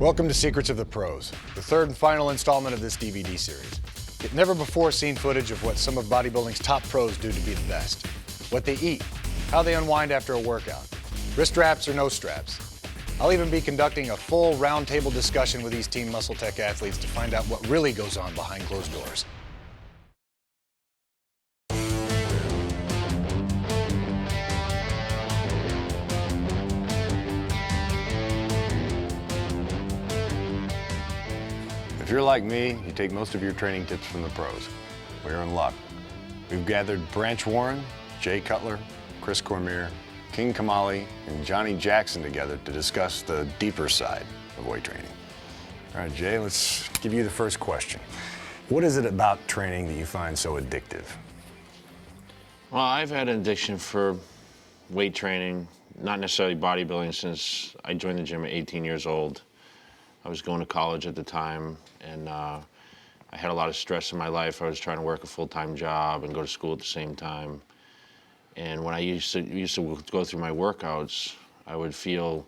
Welcome to Secrets of the Pros, the third and final installment of this DVD series. Get never before seen footage of what some of bodybuilding's top pros do to be the best. What they eat, how they unwind after a workout, wrist straps or no straps. I'll even be conducting a full roundtable discussion with these Team Muscle Tech athletes to find out what really goes on behind closed doors. If you're like me, you take most of your training tips from the pros. We're in luck. We've gathered Branch Warren, Jay Cutler, Chris Cormier, King Kamali, and Johnny Jackson together to discuss the deeper side of weight training. All right, Jay, let's give you the first question. What is it about training that you find so addictive? Well, I've had an addiction for weight training, not necessarily bodybuilding, since I joined the gym at 18 years old. I was going to college at the time, and I had a lot of stress in my life. I was trying to work a full-time job and go to school at the same time. And when I used to go through my workouts, I would feel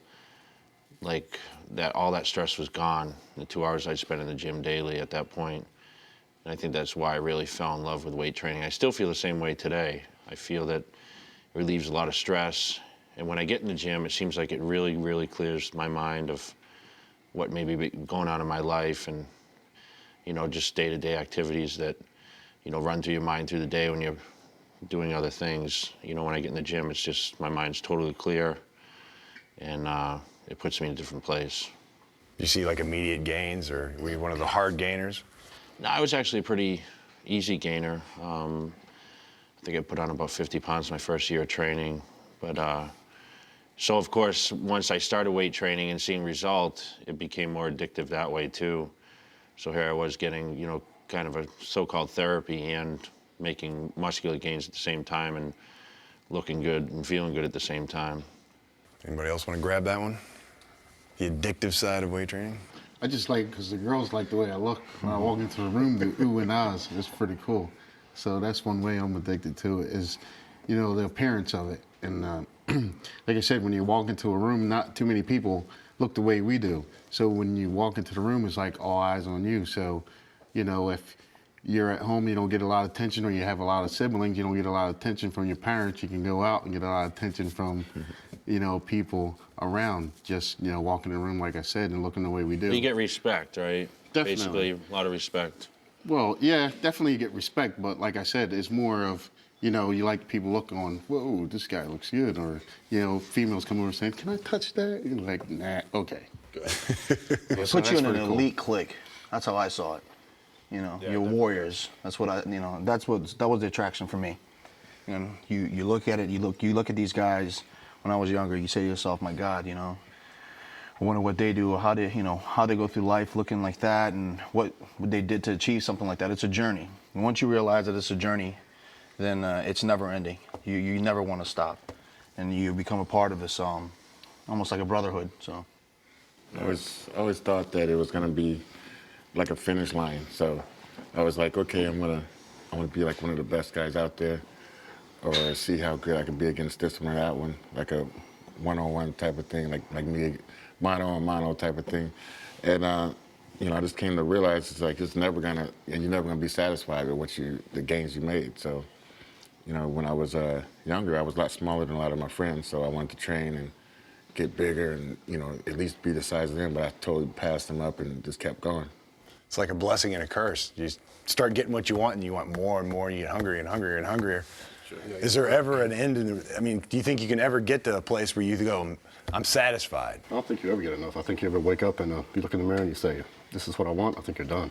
like that all that stress was gone. The 2 hours I spent in the gym daily at that point. And I think that's why I really fell in love with weight training. I still feel the same way today. I feel that it relieves a lot of stress. And when I get in the gym, it seems like it really, really clears my mind of what may be going on in my life and, just day-to-day activities that, run through your mind through the day when you're doing other things. When I get in the gym, it's just my mind's totally clear, and it puts me in a different place. You see like immediate gains, or were you one of the hard gainers? No, I was actually a pretty easy gainer. I think I put on about 50 pounds my first year of training. But so of course, once I started weight training and seeing results, it became more addictive that way too. So here I was getting, kind of a so-called therapy and making muscular gains at the same time and looking good and feeling good at the same time. Anybody else want to grab that one? The addictive side of weight training? I just like, because the girls like the way I look. When I walk into the room, the ooh and ahs is pretty cool. So that's one way I'm addicted to it is, the appearance of it. And like I said, when you walk into a room, not too many people look the way we do. So when you walk into the room, it's like all eyes on you. So, if you're at home, you don't get a lot of attention, or you have a lot of siblings, you don't get a lot of attention from your parents. You can go out and get a lot of attention from, people around, just, walking in the room, like I said, and looking the way we do. You get respect, right? Definitely. Basically, a lot of respect. Well, yeah, definitely you get respect, but like I said, it's more of, you like people look on, whoa, this guy looks good, or, females come over saying, can I touch that? You're like, nah, okay, good. It puts you in an elite clique. That's how I saw it. You're warriors. That's what that was the attraction for me. You look at it, you look at these guys. When I was younger, you say to yourself, my God, I wonder what they do, or how they go through life looking like that, and what they did to achieve something like that. It's a journey. And once you realize that it's a journey, then it's never ending. You never want to stop, and you become a part of this, almost like a brotherhood. So, I always thought that it was gonna be like a finish line. So I was like, okay, I want to be like one of the best guys out there, or see how good I can be against this one or that one, like a one-on-one type of thing, like me, mano-on-mano type of thing. And I just came to realize it's never gonna, and you're never gonna be satisfied with the gains you made. So, when I was younger, I was a lot smaller than a lot of my friends, so I wanted to train and get bigger and, at least be the size of them, but I totally passed them up and just kept going. It's like a blessing and a curse. You start getting what you want, and you want more and more, and you get hungrier and hungrier and hungrier. Sure. Is there ever an end? Do you think you can ever get to a place where you go, I'm satisfied? I don't think you ever get enough. I think you ever wake up and you look in the mirror and you say, this is what I want, I think you're done.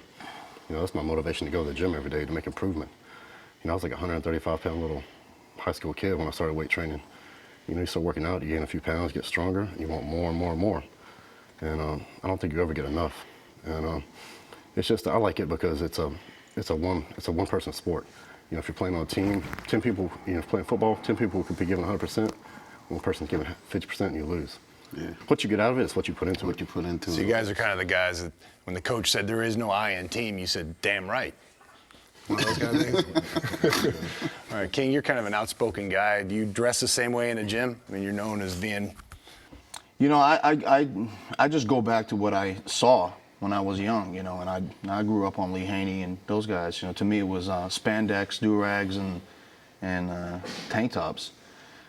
That's my motivation to go to the gym every day to make improvement. I was like a 135-pound little high school kid when I started weight training. You start working out, you gain a few pounds, get stronger, you want more and more and more. And I don't think you ever get enough. And it's just, I like it because it's a one-person sport. If you're playing on a team, 10 people, playing football, 10 people could be giving 100%. One person's giving 50% and you lose. Yeah. What you get out of it is what you put into it. So you guys are kind of the guys that, when the coach said there is no I in team, you said, damn right. One of those kind of things. All right, King, you're kind of an outspoken guy. Do you dress the same way in the gym? You're known as being... I just go back to what I saw when I was young, and I grew up on Lee Haney and those guys. To me it was spandex, do-rags, and tank tops.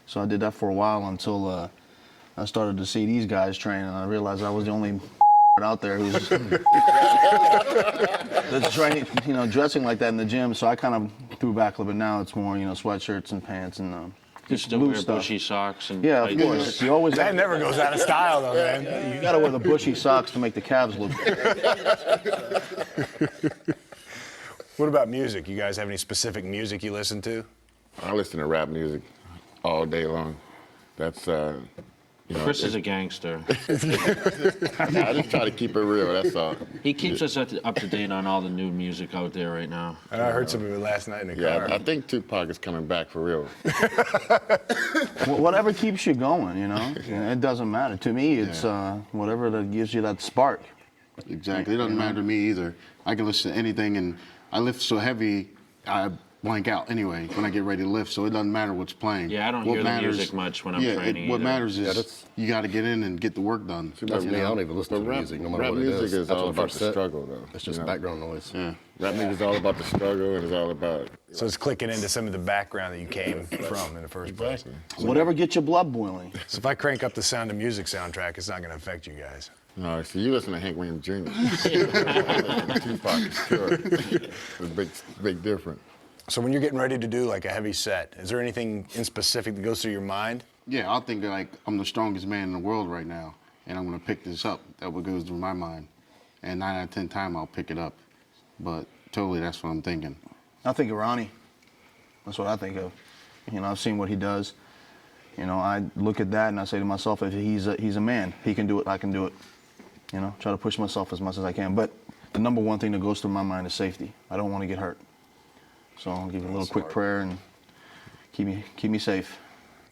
So I did that for a while until I started to see these guys train, and I realized I was the only out there who's that's training, dressing like that in the gym. So I kind of threw back a little bit. Now it's more, sweatshirts and pants and just still wear bushy socks and yeah, of course. You always that never goes out of style, though, man. You got to wear the bushy socks to make the calves look good. What about music? You guys have any specific music you listen to? I listen to rap music all day long. That's Chris is a gangster. I just try to keep it real, that's all. He keeps us up to date on all the new music out there right now. And I heard some of it last night in the car. Yeah, I think Tupac is coming back for real. Whatever keeps you going, it doesn't matter. To me, it's whatever that gives you that spark. Exactly. It doesn't matter to me either. I can listen to anything, and I lift so heavy, blank out anyway when I get ready to lift, so it doesn't matter what's playing. Yeah, I don't What hear matters- the music much when I'm yeah, training. what either. matters is that's- you got to get in and get the work done. That's me. I don't even listen to the rap, music, no matter rap what it music is. is After all the about first the set, struggle, though. It's just you know? background noise. Yeah. Rap music is all about the struggle, and it's all about. So it's clicking into some of the background that you came from in the first place. Whatever gets your blood boiling. So if I crank up the Sound of Music soundtrack, it's not going to affect you guys. No, see, you listen to Hank Williams Jr. Tupac, sure. It's a big difference. So when you're getting ready to do like a heavy set, is there anything in specific that goes through your mind? Yeah, I'll think that, like, I'm the strongest man in the world right now, and I'm going to pick this up. That's what goes through my mind. And 9 out of 10 times, I'll pick it up. But totally, that's what I'm thinking. I think of Ronnie. That's what I think of. You know, I've seen what he does. You know, I look at that and I say to myself, if he's a man, he can do it, I can do it. You know, try to push myself as much as I can. But the number one thing that goes through my mind is safety. I don't want to get hurt. So I'll give you a little quick prayer and keep me safe.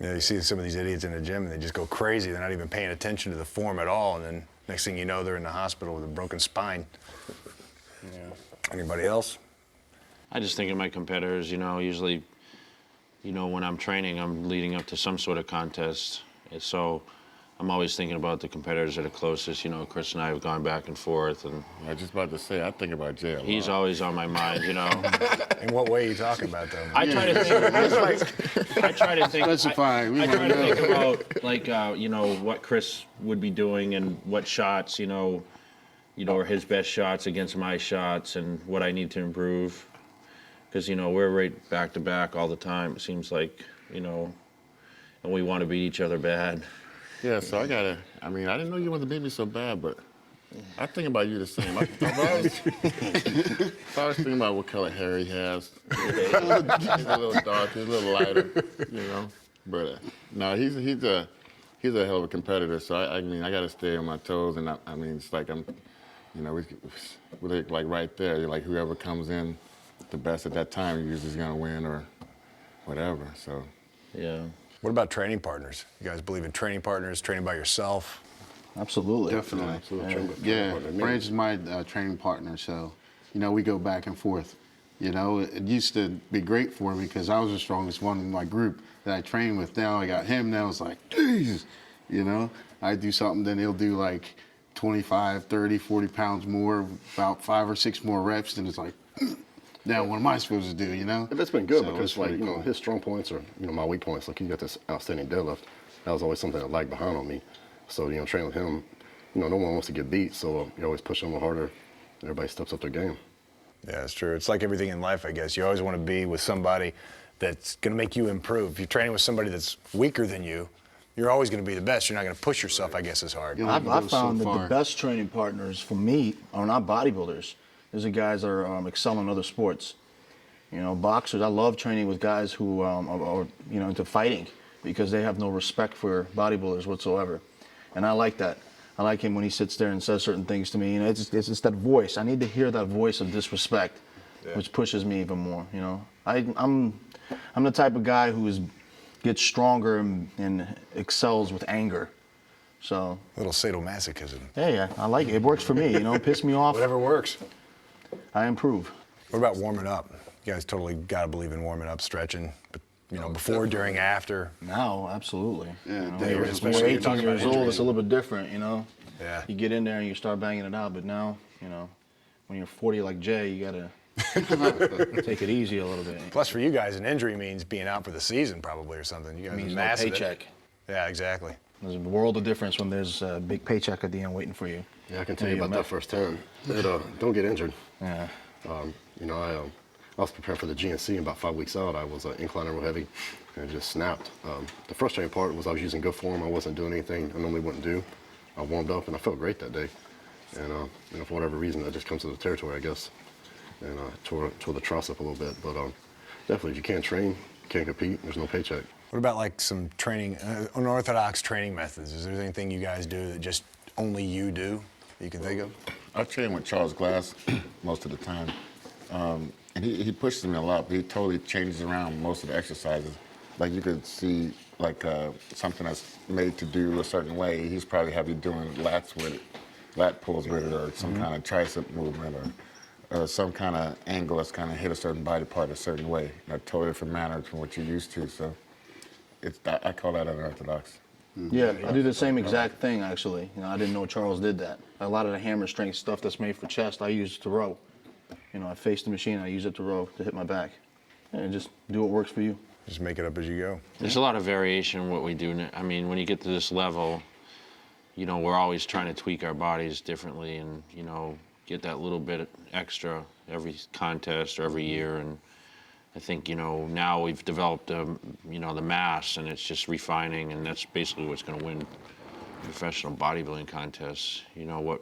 You see some of these idiots in the gym and they just go crazy. They're not even paying attention to the form at all. And then next thing you know, they're in the hospital with a broken spine. Yeah. Anybody else? I just think of my competitors, you know, usually, you know, when I'm training, I'm leading up to some sort of contest. And so I'm always thinking about the competitors that are closest. You know, Chris and I have gone back and forth, and I was just about to say, I think about Jay a lot. he's always on my mind, you know. In what way are you talking about, though? I try to think. I try to think. Specify, we I try wanna to know. think about like you know, what Chris would be doing and what shots, you know, are his best shots against my shots and what I need to improve. Because you know we're right back to back all the time. It seems like, you know, and we want to beat each other bad. Yeah, so I didn't know you wanted to beat me so bad, but I think about you the same. I was thinking about what color hair he has. He's a little darker, he's a little lighter, you know. But no, he's a hell of a competitor. So I mean, I got to stay on my toes, and I mean, it's like we're like right there. You're like whoever comes in the best at that time usually is gonna win or whatever. So Yeah. What about training partners? You guys believe in training partners, training by yourself? Absolutely. Definitely. Absolutely. Yeah, Branch is my training partner, so, you know, we go back and forth. You know, it used to be great for me because I was the strongest one in my group that I trained with. Now I got him, now it's like, geez, you know, I do something, then he'll do like 25, 30, 40 pounds more, about 5 or 6 more reps, and it's like, now what am I supposed to do, you know? And that's been good So because, it's like, pretty you know, cool. his strong points are, you know, my weak points. Like, he got this outstanding deadlift. That was always something I lagged behind on me. So, you know, training with him, you know, no one wants to get beat, so you always push him a little harder. Everybody steps up their game. Yeah, it's true. It's like everything in life, I guess. You always want to be with somebody that's going to make you improve. If you're training with somebody that's weaker than you, you're always going to be the best. You're not going to push yourself, I guess, as hard. You know, I've you go so found that far. the best training partners for me are not bodybuilders. These are guys that are excel in other sports. You know, boxers, I love training with guys who are, you know, into fighting because they have no respect for bodybuilders whatsoever. And I like that. I like him when he sits there and says certain things to me. You know, it's just that voice. I need to hear that voice of disrespect, which pushes me even more, you know. I'm the type of guy who gets stronger and excels with anger. So, A little sadomasochism. hey, I like it. It works for me, you know. Piss me off, Whatever works. I improve. What about warming up? You guys totally got to believe in warming up, stretching, but, you know, before, during, after. Now, absolutely. Yeah, You know, definitely. when Especially you're you're 18 talking about years old, injuries. it's a little bit different, you know. Yeah. You get in there and you start banging it out, but now, you know, when you're 40 like Jay, you gotta take it easy a little bit. Plus, for you guys, an injury means being out for the season, probably, or something. You guys It means are no massive. paycheck. Yeah, exactly. There's a world of difference when there's a big paycheck at the end waiting for you. Yeah, I can tell Yeah, you about you that firsthand. Don't get injured. Yeah. You know, I was preparing for the GNC, and about 5 weeks out, I was incline real heavy, and it just snapped. The frustrating part was I was using good form. I wasn't doing anything I normally wouldn't do. I warmed up, and I felt great that day. And you know, for whatever reason, that just comes to the territory, I guess. And tore the tricep a little bit. But definitely, if you can't train, you can't compete. There's no paycheck. What about like some training, unorthodox training methods? Is there anything you guys do that just only you do that you can think of? I train with Charles Glass most of the time. And he pushes me a lot, but he totally changes around most of the exercises. Like you could see like something that's made to do a certain way, he's probably have you doing lats with it, lat pulls with it, or some kind of tricep movement, some kind of angle that's kind of hit a certain body part a certain way, in a totally different manner from what you're used to. So I call that unorthodox. Yeah, I do the same exact thing, actually. You know, I didn't know Charles did that. A lot of the hammer strength stuff that's made for chest, I use to row. You know, I face the machine, I use it to row, to hit my back. And just do what works for you. Just make it up as you go. There's a lot of variation in what we do. I mean, when you get to this level, you know, we're always trying to tweak our bodies differently and, you know, get that little bit extra every contest or every year. And I think, you know, now we've developed, you know, the mass, and it's just refining, and that's basically what's going to win professional bodybuilding contests. You know, what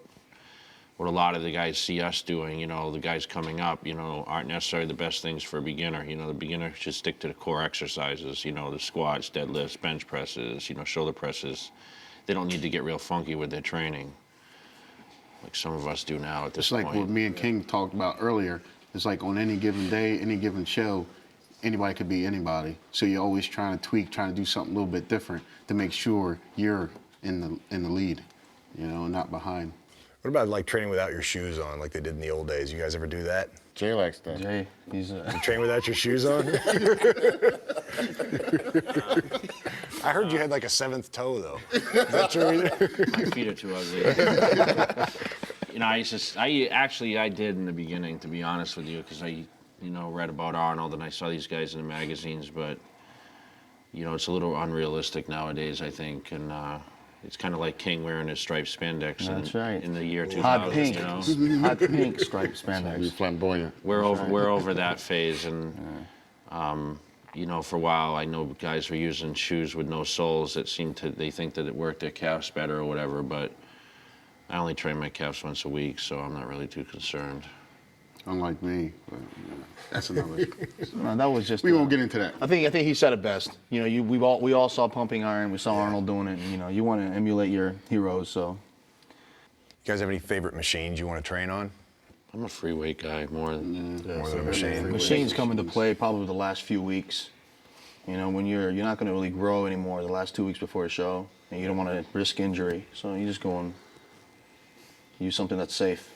a lot of the guys see us doing, you know, the guys coming up, you know, aren't necessarily the best things for a beginner. You know, the beginner should stick to the core exercises, you know, the squats, deadlifts, bench presses, you know, shoulder presses. They don't need to get real funky with their training like some of us do now at this point. It's like what me and King talked about earlier. It's like on any given day, any given show, anybody could be anybody. So you're always trying to tweak, trying to do something a little bit different to make sure you're in the lead, you know, and not behind. What about like training without your shoes on, like they did in the old days? You guys ever do that? Jay likes that. Jay, he's You train without your shoes on? I heard you had like a seventh toe, though. Is that true? My feet are too ugly. You know, I did in the beginning, to be honest with you, because I, you know, read about Arnold and I saw these guys in the magazines, but, you know, it's a little unrealistic nowadays, I think, and it's kind of like King wearing his striped spandex in the year 2000. hot pink, you know? hot pink striped spandex. Be flamboyant. We're over that phase, and you know, for a while I know guys were using shoes with no soles that they think that it worked their calves better or whatever, but I only train my calves once a week, so I'm not really too concerned. Unlike me, but, that's another. No, that was just. We won't get into that. I think he said it best. You know, we all saw pumping iron. We saw Arnold doing it. And, you know, you want to emulate your heroes. So. You guys have any favorite machines you want to train on? I'm a free weight guy more than a machine. Machines come into play probably the last few weeks. You know, when you're not going to really grow anymore the last 2 weeks before a show, and you don't want to risk injury, so you just go and use something that's safe.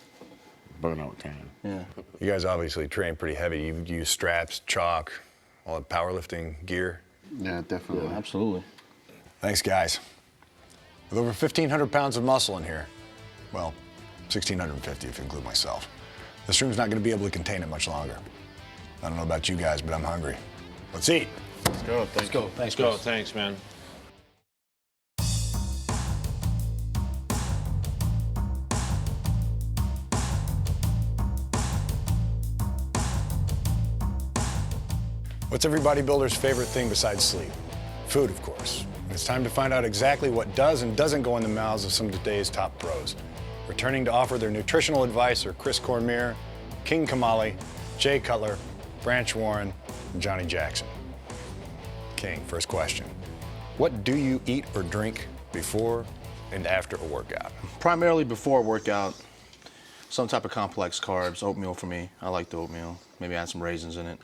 Burnout time. Yeah. You guys obviously train pretty heavy. You use straps, chalk, all the powerlifting gear. Yeah, definitely. Yeah, absolutely. Thanks, guys. With over 1,500 pounds of muscle in here, well, 1,650 if you include myself, this room's not going to be able to contain it much longer. I don't know about you guys, but I'm hungry. Let's eat. Let's go. Let's go. Let's go. Thanks, man. What's every bodybuilder's favorite thing besides sleep? Food, of course. And it's time to find out exactly what does and doesn't go in the mouths of some of today's top pros. Returning to offer their nutritional advice are Chris Cormier, King Kamali, Jay Cutler, Branch Warren, and Johnny Jackson. King, first question. What do you eat or drink before and after a workout? Primarily before a workout, some type of complex carbs, oatmeal for me. I like the oatmeal. Maybe add some raisins in it.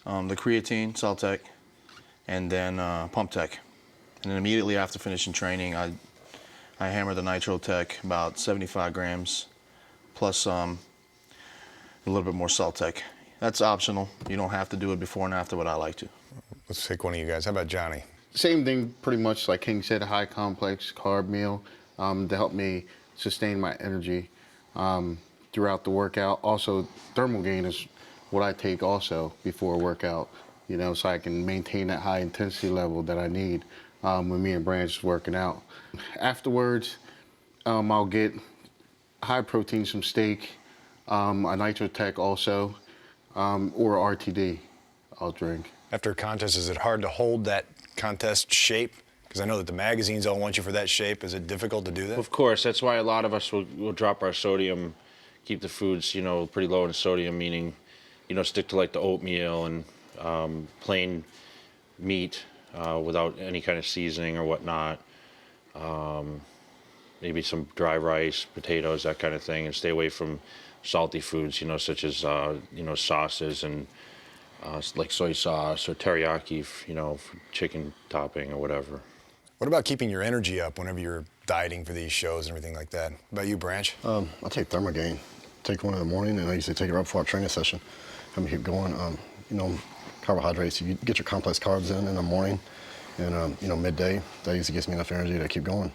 The creatine, Celtec, and then Pump Tech. And then immediately after finishing training, I hammer the Nitro Tech, about 75 grams, plus a little bit more Celtec. That's optional. You don't have to do it before and after, but I like to. Let's take one of you guys. How about Johnny? Same thing, pretty much like King said, a high complex carb meal to help me sustain my energy throughout the workout. Also, thermal gain is what I take also before a workout, you know, so I can maintain that high intensity level that I need when me and Branch is working out. Afterwards, I'll get high protein, some steak, a Nitro Tech also, or RTD I'll drink. After a contest, is it hard to hold that contest shape? Because I know that the magazines all want you for that shape. Is it difficult to do that? Of course, that's why a lot of us will drop our sodium, keep the foods, you know, pretty low in sodium, meaning, you know, stick to like the oatmeal and plain meat without any kind of seasoning or whatnot. Maybe some dry rice, potatoes, that kind of thing, and stay away from salty foods, you know, such as, you know, sauces and like soy sauce or teriyaki, you know, for chicken topping or whatever. What about keeping your energy up whenever you're dieting for these shows and everything like that? What about you, Branch? I take Thermogain. take one in the morning, and I usually take it right before our training session. Help me keep going. You know, carbohydrates, you get your complex carbs in the morning, and you know, midday, that usually gives me enough energy to keep going.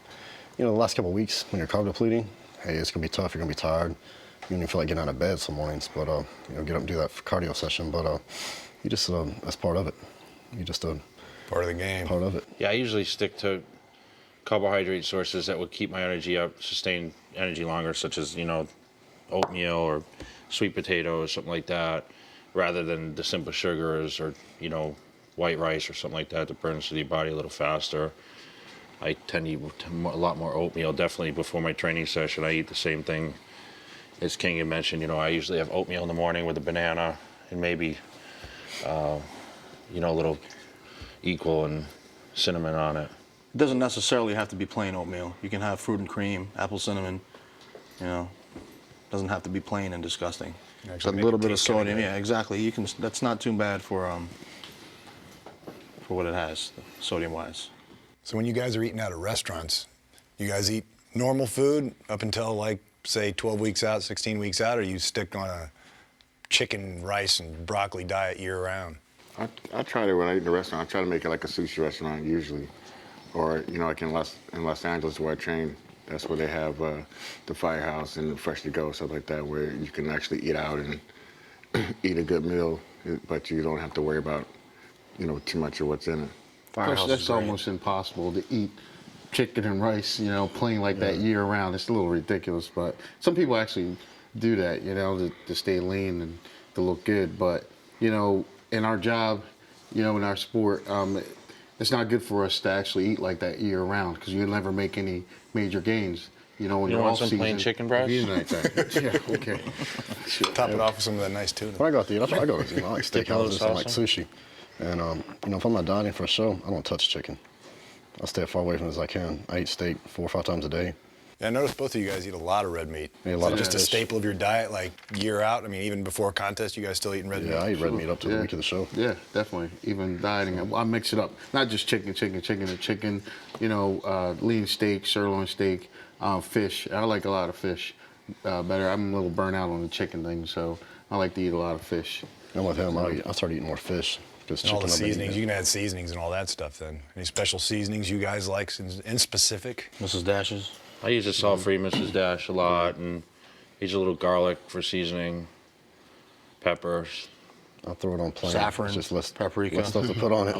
You know, the last couple of weeks, when you're carb depleting, hey, it's gonna be tough, you're gonna be tired. You don't even feel like getting out of bed some mornings, but you know, get up and do that cardio session, but you just, that's part of it. You just, Part of the game. part of it. Yeah, I usually stick to carbohydrate sources that would keep my energy up, sustain energy longer, such as, you know, oatmeal or sweet potatoes, something like that, rather than the simple sugars or, you know, white rice or something like that that burns through your body a little faster. I tend to eat a lot more oatmeal. Definitely before my training session, I eat the same thing as King had mentioned. You know, I usually have oatmeal in the morning with a banana and maybe, you know, a little equal and cinnamon on it. It doesn't necessarily have to be plain oatmeal. You can have fruit and cream, apple cinnamon, you know. Doesn't have to be plain and disgusting. It's a little bit of sodium. Yeah, exactly. You can. That's not too bad for what it has, sodium-wise. So when you guys are eating out at restaurants, you guys eat normal food up until like, say, 12 weeks out, 16 weeks out, or you stick on a chicken, rice, and broccoli diet year-round? I try to, when I eat in a restaurant, I try to make it like a sushi restaurant usually. Or, you know, like in Los Angeles where I train, that's where they have the Firehouse and Fresh to Go, stuff like that, where you can actually eat out and eat a good meal, but you don't have to worry about, you know, too much of what's in it. Plus, that's almost impossible to eat chicken and rice, you know, plain like that year round. It's a little ridiculous, but some people actually do that, you know, to stay lean and to look good. But, you know, in our job, you know, in our sport, it's not good for us to actually eat like that year round because you'll never make any major gains. You know, when You you're want off some season, plain chicken breast? eating like that. Yeah, okay. Top it off with some of that nice tuna. When I go out to eat, I go to, you know, I like Dip a little steakhouses and like salsa. sushi. And, you know, if I'm not dieting for a show, I don't touch chicken. I stay as far away from it as I can. I eat steak 4 or 5 times a day. Yeah, I noticed both of you guys eat a lot of red meat. Yeah, a Is lot it of just a fish. staple of your diet, like year out? I mean, even before contest, you guys still eating red meat? Yeah, I eat red meat up to the week of the show. Yeah, definitely. Even dieting, I mix it up. Not just chicken, you know, lean steak, sirloin steak, fish. I like a lot of fish better. I'm a little burnt out on the chicken thing, so I like to eat a lot of fish. I'm with him. I started eating more fish. Just And all the chicken I've been seasonings. eating. You can add seasonings and all that stuff then. Any special seasonings you guys like in specific? Mrs. Dash's. I use a salt-free Mrs. Dash a lot, and use a little garlic for seasoning, peppers. I'll throw it on plain. Saffron, It's just less paprika. less stuff to put on it.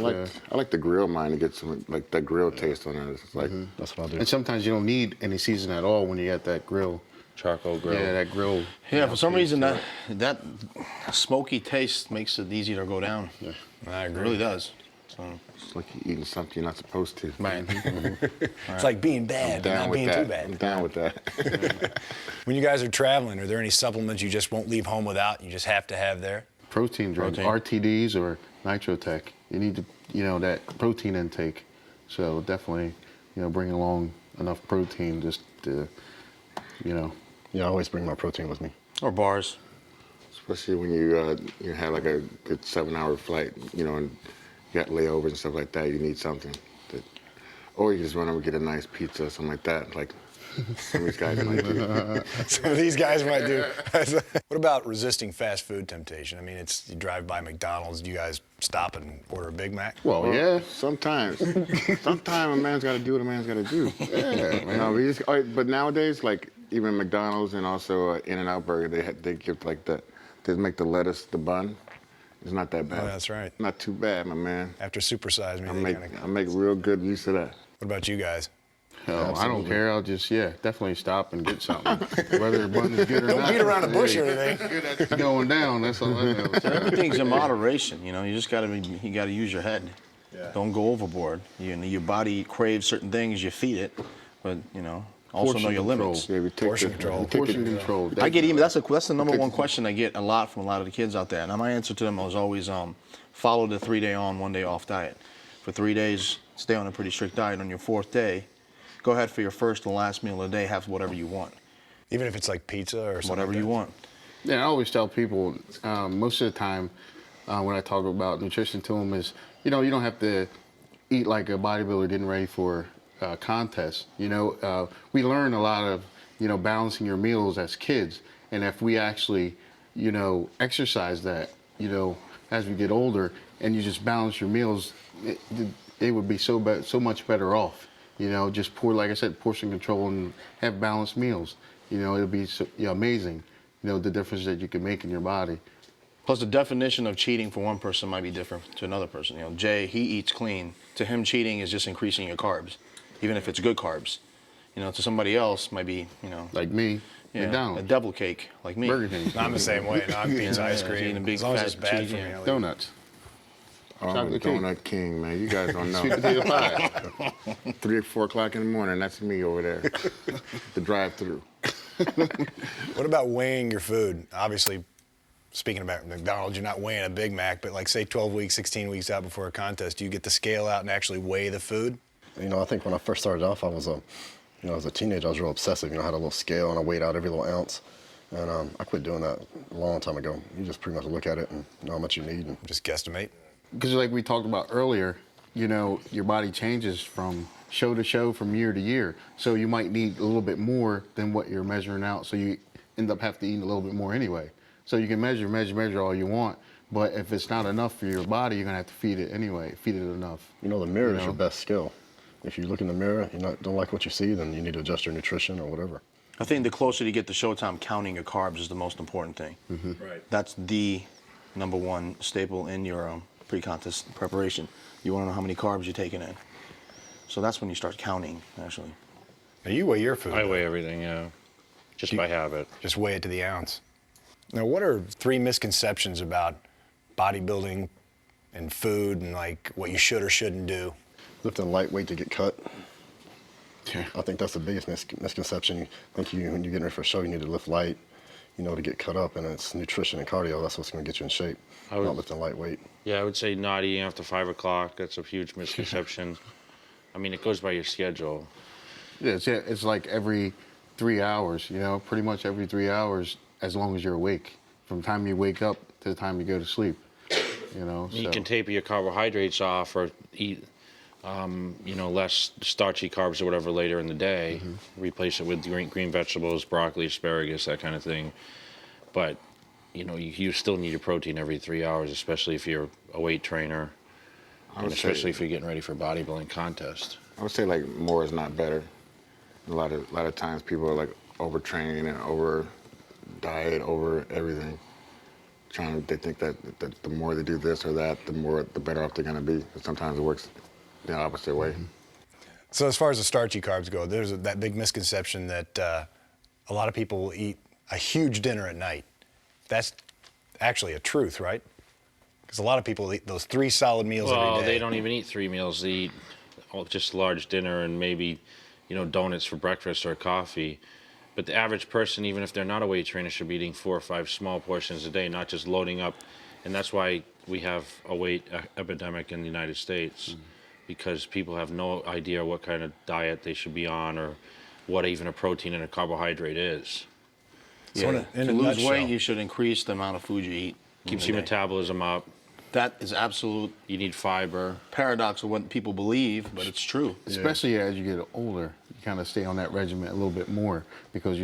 I like to grill mine to get some, like, that grill taste on it. It's like, That's what I do. And sometimes you don't need any season at all when you got that grill. Charcoal grill. Yeah, that grill. Yeah, for some reason that smoky taste makes it easy to go down. Yeah, I it agree. really does. So, it's like you're eating something you're not supposed to. man. It's like being bad, but Down not with being that. too bad. I'm down with that. When you guys are traveling, are there any supplements you just won't leave home without? You just have to have there? Protein drugs, RTDs or Nitrotech. You need to, you know, that protein intake. So definitely, you know, bring along enough protein just to, you know. Yeah, I always bring my protein with me. Or bars. Especially when you have like a good 7-hour flight, you know, and you got layovers and stuff like that. You need something, or you just run over and get a nice pizza or something like that. Like some of these guys might do. Some of these guys might do. What about resisting fast food temptation? I mean, you drive by McDonald's, do you guys stop and order a Big Mac? Well, yeah, sometimes. Sometimes a man's got to do what a man's got to do. Yeah, man. No, but nowadays, like even McDonald's and also In-N-Out Burger, they give like they make the lettuce the bun. It's not that bad. Oh, that's right. Not too bad, my man. After Supersize Me, I make real good use of that. What about you guys? Hell, I don't care. I'll just, definitely stop and get something. Whether the bun is good or not. Don't beat around the bush or anything. It's going down. That's all I know. Everything's in moderation. You know, you just gotta use your head. Yeah. Don't go overboard. Your body craves certain things. You feed it, but you know, also know your limits. Yeah, Portion control. Portion control. I get that's the number one question I get a lot from a lot of the kids out there. And my answer to them was always follow the 3-day on, 1-day off diet. For 3 days, stay on a pretty strict diet. On your 4th day, go ahead for your first and last meal of the day. Have whatever you want. Even if it's like pizza or something. Whatever you want. Yeah, I always tell people most of the time when I talk about nutrition to them is, you know, you don't have to eat like a bodybuilder getting ready for a contest. You know, we learn a lot of balancing your meals as kids. And if we actually, exercise that, as we get older, and you just balance your meals, they would be so much better off. Just like I said, portion control and have balanced meals. It'll be amazing. The difference that you can make in your body. Plus, the definition of cheating for one person might be different to another person. Jay, he eats clean. To him, cheating is just increasing your carbs, even if it's good carbs. To somebody else, might be, like me, a McDonald's, devil cake, like me. Burger King. I'm the same way. No, I'm pizza, ice cream. Eating a big As long as fat it's bad cheese, for me. I'll eat it. Donuts. Oh, I'm a Chocolate cake. donut king, man. You guys don't know. Sweet potato pie. 3 or 4 o'clock in the morning, that's me over there. The drive-through. What about weighing your food? Obviously, speaking about McDonald's, you're not weighing a Big Mac, but like say 12 weeks, 16 weeks out before a contest, do you get the scale out and actually weigh the food? I think when I first started off, I was as a teenager, I was real obsessive. I had a little scale and I weighed out every little ounce. And I quit doing that a long time ago. You just pretty much look at it and know how much you need. And Just guesstimate? Because like we talked about earlier, your body changes from show to show, from year to year. So you might need a little bit more than what you're measuring out. So you end up having to eat a little bit more anyway. So you can measure all you want. But if it's not enough for your body, you're going to have to feed it anyway, feed it enough. the mirror is your best skill. If you look in the mirror, don't like what you see, then you need to adjust your nutrition or whatever. I think the closer you get to showtime, counting your carbs is the most important thing. Right. That's the #1 staple in your pre-contest preparation. You want to know how many carbs you're taking in. So that's when you start counting, actually. Now you weigh your food. I weigh everything, yeah. Just by habit. Just weigh it to the ounce. Now, what are 3 misconceptions about bodybuilding and food and like what you should or shouldn't do? Lifting lightweight to get cut. Yeah. I think that's the biggest misconception. You think when you're getting ready for a show, you need to lift light, to get cut up, and it's nutrition and cardio. That's what's going to get you in shape, not lifting lightweight. Yeah, I would say not eating after 5 o'clock. That's a huge misconception. I mean, it goes by your schedule. Yeah, it's like every 3 hours, pretty much every 3 hours, as long as you're awake, from the time you wake up to the time you go to sleep, You can taper your carbohydrates off or eat, less starchy carbs or whatever later in the day. Replace it with green vegetables, broccoli, asparagus, that kind of thing. But, you still need your protein every 3 hours, especially if you're a weight trainer, and especially if you're getting ready for a bodybuilding contest. I would say like more is not better. A lot of times people are like overtraining and over diet, over everything. They think that the more they do this or that, the better off they're gonna be. But sometimes it works the opposite way. So as far as the starchy carbs go, there's that big misconception that a lot of people will eat a huge dinner at night. That's actually a truth, right? Because a lot of people eat those 3 solid meals every day. Well, they don't even eat 3 meals. They eat just a large dinner and maybe, donuts for breakfast or coffee. But the average person, even if they're not a weight trainer, should be eating 4 or 5 small portions a day, not just loading up. And that's why we have a weight epidemic in the United States, because people have no idea what kind of diet they should be on or what even a protein and a carbohydrate is. So in a to lose nutshell, weight, you should increase the amount of food you eat. Keeps in your a day. metabolism up. That is absolute You need fiber. paradox of what people believe, but it's true. Especially as you get older, you kind of stay on that regimen a little bit more because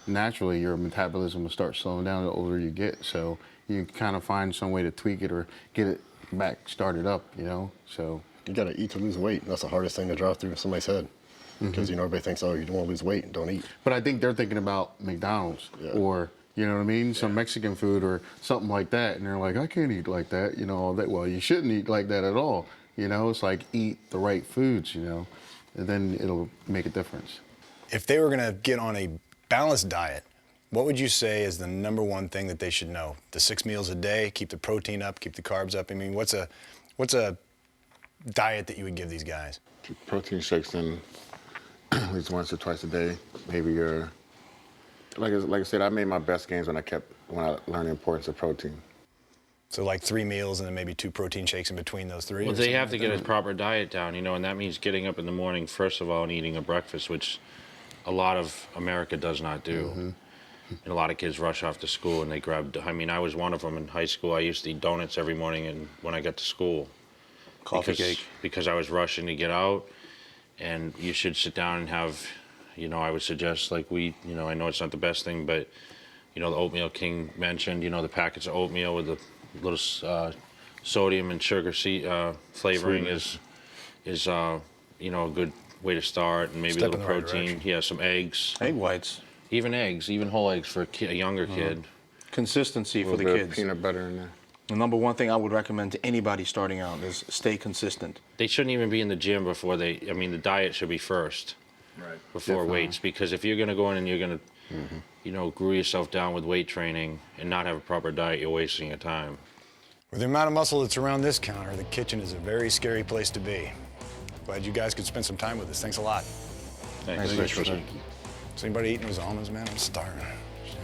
naturally your metabolism will start slowing down the older you get. So you kind of find some way to tweak it or get it back started up. So You got to eat to lose weight. That's the hardest thing to drive through somebody's head. Because everybody thinks, oh, you don't want to lose weight, don't eat. But I think they're thinking about McDonald's or, some Mexican food or something like that. And they're like, I can't eat like that, all that. Well, you shouldn't eat like that at all. It's like eat the right foods, and then it'll make a difference. if they were going to get on a balanced diet, what would you say is the #1 thing that they should know? The 6 meals a day, keep the protein up, keep the carbs up. I mean, what's a diet that you would give these guys? Protein shakes in at least once or twice a day. Maybe like I said, I made my best gains when I learned the importance of protein. So like 3 meals and then maybe 2 protein shakes in between those 3? Well, they have to get a proper diet down, and that means getting up in the morning, first of all, and eating a breakfast, which a lot of America does not do. Mm-hmm. And a lot of kids rush off to school and they grab, I was one of them in high school. I used to eat donuts every morning and when I got to school. Coffee cake. Because I was rushing to get out, and you should sit down and have You know, I would suggest like wheat. You know, I know it's not the best thing, but you know, the oatmeal King mentioned. You know, the packets of oatmeal with a little sodium and sugar flavoring is you know, a good way to start, and maybe Step a in little the right protein. direction. Yeah, some eggs, Egg whites. even whole eggs for a younger kid. Consistency A for the little bit of kids. peanut butter in there. The number one thing I would recommend to anybody starting out is stay consistent. They shouldn't even be in the gym before I mean, the diet should be first. Right. Before Definitely. weights, because if you're gonna go in and you're gonna, you know, glue yourself down with weight training and not have a proper diet, you're wasting your time. With the amount of muscle that's around this counter, the kitchen is a very scary place to be. Glad you guys could spend some time with us. Thanks a lot. Thanks. Is anybody eating those almonds, man? I'm starving. Shit.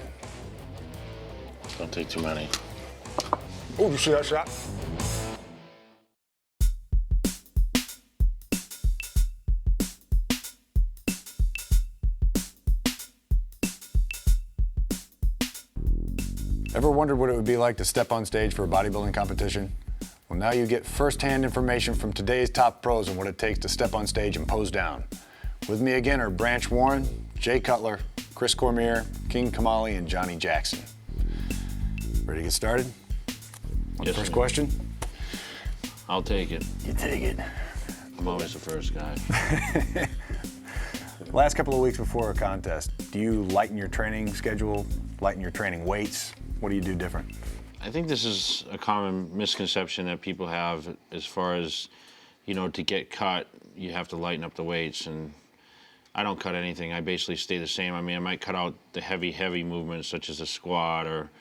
Don't take too many. Oh, you see that shot? Ever wondered what it would be like to step on stage for a bodybuilding competition? Well, now you get first-hand information from today's top pros on what it takes to step on stage and pose down. With me again are Branch Warren, Jay Cutler, Chris Cormier, King Kamali, and Johnny Jackson. Ready to get started? On the Yes, first sir. question? I'll take it. You take it. I'm always the first guy. Last couple of weeks before a contest, do you lighten your training schedule, lighten your training weights? What do you do different? I think this is a common misconception that people have as far as, you know, to get cut, you have to lighten up the weights, and I don't cut anything. I basically stay the same. I mean, I might cut out the heavy movements such as a squat or,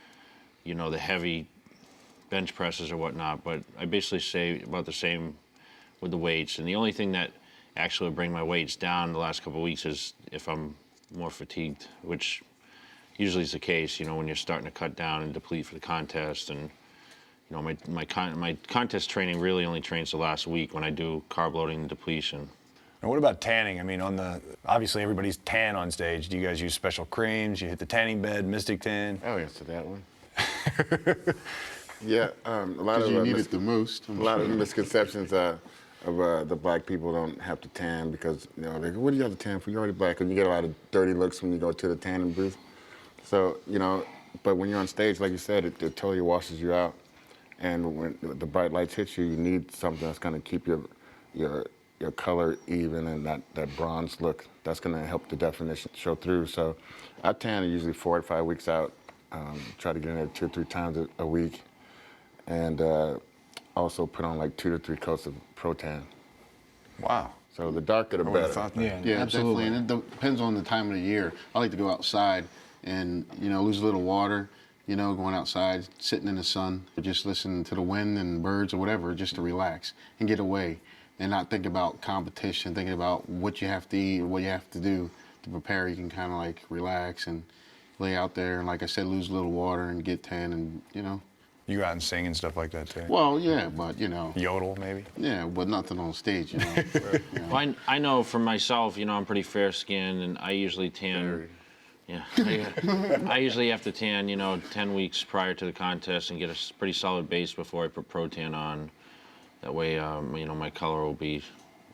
you know, the heavy bench presses or whatnot, but I basically stay about the same with the weights. And the only thing that actually will bring my weights down the last couple of weeks is if I'm more fatigued, which usually is the case, you know, when you're starting to cut down and deplete for the contest. And you know, my contest training really only trains the last week when I do carb loading and depletion. And what about tanning? I mean, obviously everybody's tan on stage. Do you guys use special creams? You hit the tanning bed, Mystic Tan? I'll answer that one. Yeah, a lot Because of you need it the most. a lot of misconceptions of the black people don't have to tan because, you know, they go, what do you have to tan for? You're already black. And you get a lot of dirty looks when you go to the tanning booth. So, you know, but when you're on stage, like you said, it totally washes you out. And when the bright lights hit you, you need something that's going to keep your color even and that bronze look. That's going to help the definition show through. So I tan usually 4 to 5 weeks out. Try to get in there 2 or 3 times a week. And also put on like 2 to 3 coats of Pro-Tan. Wow. So the darker the I would have better. thought that. Yeah, absolutely. definitely. And it depends on the time of the year. I like to go outside and, you know, lose a little water, you know, going outside, sitting in the sun, just listening to the wind and birds or whatever, just to relax and get away and not think about competition, thinking about what you have to eat or what you have to do to prepare. You can kind of like relax and lay out there and, like I said, lose a little water and get tan and, you know. You go out and sing and stuff like that too? Well, yeah, but, you know. Yodel, maybe? Yeah, but nothing on stage, you know. You know. Well, I know for myself, you know, I'm pretty fair skinned, and I usually tan. Yeah, I usually have to tan, you know, 10 weeks prior to the contest and get a pretty solid base before I put Pro-Tan on. That way, you know, my color will be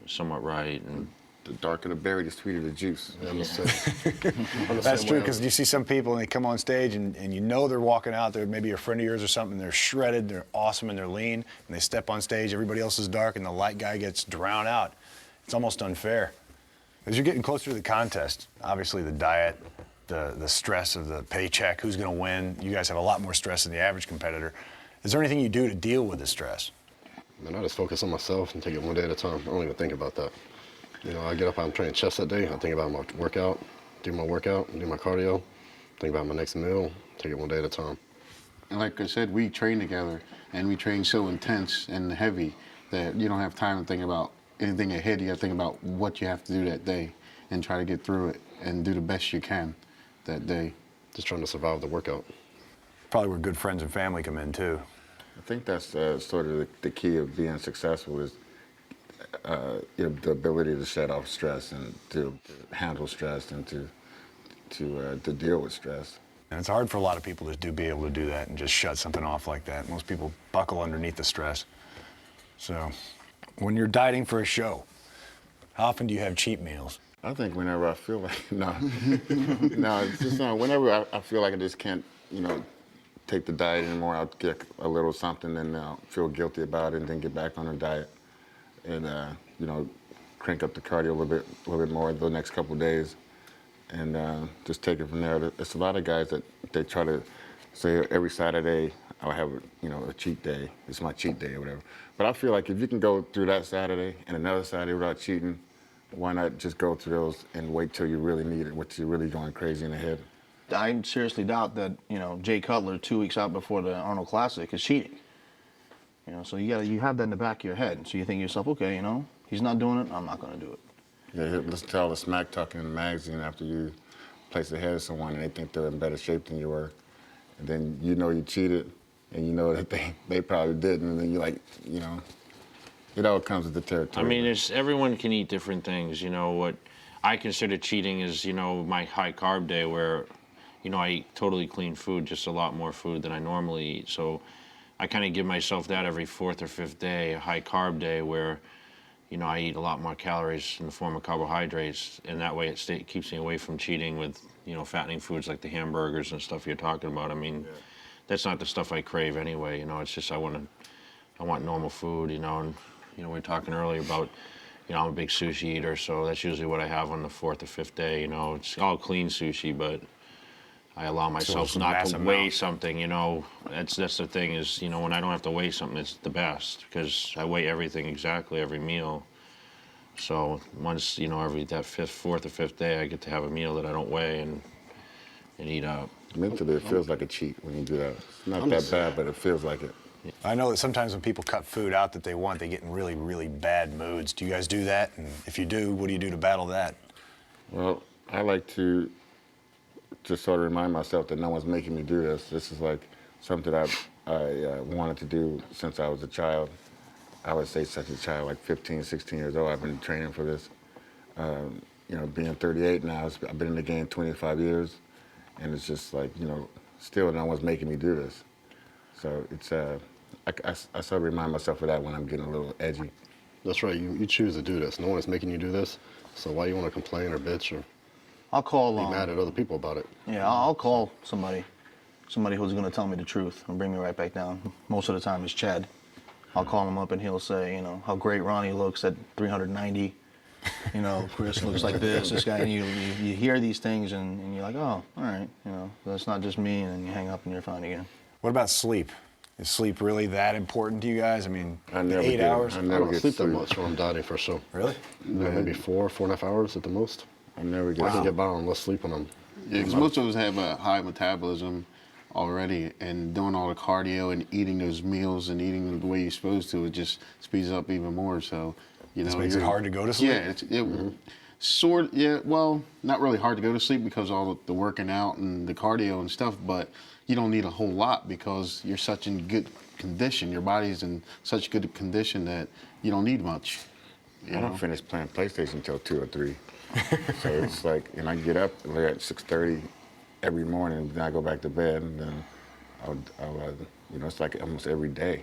somewhat right. And The darker the berry, the sweeter the juice. That's true, because you see some people and they come on stage and you know they're walking out there, maybe a friend of yours or something, they're shredded, they're awesome, and they're lean, and they step on stage, everybody else is dark, and the light guy gets drowned out. It's almost unfair. As you're getting closer to the contest, obviously the diet, the stress of the paycheck, who's going to win, you guys have a lot more stress than the average competitor. Is there anything you do to deal with the stress? Man, I just focus on myself and take it one day at a time. I don't even think about that. You know, I get up, I'm training chest that day, I think about my workout, do my workout, do my cardio, think about my next meal, take it one day at a time. And like I said, we train together, and we train so intense and heavy that you don't have time to think about anything ahead. You have to think about what you have to do that day and try to get through it and do the best you can that day. Just trying to survive the workout. Probably where good friends and family come in too. I think that's sort of the key of being successful is you know, the ability to shed off stress and to handle stress and to deal with stress. And it's hard for a lot of people to be able to do that and just shut something off like that. Most people buckle underneath the stress. So when you're dieting for a show, how often do you have cheat meals? I think whenever I feel like, no, no, it's just whenever I feel like I just can't, take the diet anymore, I'll get a little something and feel guilty about it and then get back on the diet and, crank up the cardio a little bit more the next couple of days and just take it from there. There's a lot of guys that they try to say every Saturday I'll have, a cheat day. It's my cheat day or whatever. But I feel like if you can go through that Saturday and another Saturday without cheating, why not just go through those and wait till you really need it, what you're really going crazy in the head? I seriously doubt that, Jay Cutler 2 weeks out before the Arnold Classic is cheating. So you have that in the back of your head. So you think to yourself, okay, he's not doing it, I'm not going to do it. Yeah, listen to all the smack talking in the magazine after you place ahead of someone and they think they're in better shape than you were. And then you cheated and you know that they probably didn't. And then you're like, it all comes with the territory. I mean, everyone can eat different things. What I consider cheating is, my high carb day where, I eat totally clean food, just a lot more food than I normally eat. So I kind of give myself that every 4th or 5th day, a high carb day where, I eat a lot more calories in the form of carbohydrates, and that way it keeps me away from cheating with, fattening foods like the hamburgers and stuff you're talking about. I mean, that's not the stuff I crave anyway. It's just I want normal food. And we were talking earlier about, I'm a big sushi eater, so that's usually what I have on the 4th or 5th day. It's all clean sushi, but I allow myself not to weigh something. That's the thing is, when I don't have to weigh something, it's the best because I weigh everything exactly every meal. So once, every that 4th or 5th day, I get to have a meal that I don't weigh and eat up. Mentally, it feels like a cheat when you do that. It's not that bad, but it feels like it. I know that sometimes when people cut food out that they want, they get in really, really bad moods. Do you guys do that? And if you do, what do you do to battle that? Well, I like to just sort of remind myself that no one's making me do this. This is like something I wanted to do since I was a child. I would say such a child, like 15, 16 years old. I've been training for this. Being 38 now, I've been in the game 25 years. And it's just like, still no one's making me do this. So it's, I sort of remind myself of that when I'm getting a little edgy. That's right. You choose to do this. No one is making you do this. So why you want to complain or bitch or I'll call. Be mad at other people about it. Yeah, I'll call somebody who's going to tell me the truth and bring me right back down. Most of the time it's Chad. I'll call him up and he'll say, how great Ronnie looks at 390. Chris looks like this guy. And you hear these things and you're like, oh, all right, that's not just me. And then you hang up and you're fine again. What about sleep? Is sleep really that important to you guys? I mean, I never 8 hours? I I never don't get sleep that much when I'm dieting for sure. Really? Maybe 4.5 hours at the most. I never get I can get by on less sleep when I'm. Yeah, because most of us have a high metabolism already, and doing all the cardio and eating those meals and eating the way you're supposed to, it just speeds up even more. So, This makes it hard to go to sleep? Yeah, well, not really hard to go to sleep because all the working out and the cardio and stuff, but you don't need a whole lot because you're such in good condition. Your body's in such good condition that you don't need much. I don't finish playing PlayStation until 2 or 3. So it's like, and I get up like at 6:30 every morning, and then I go back to bed, and then it's like almost every day.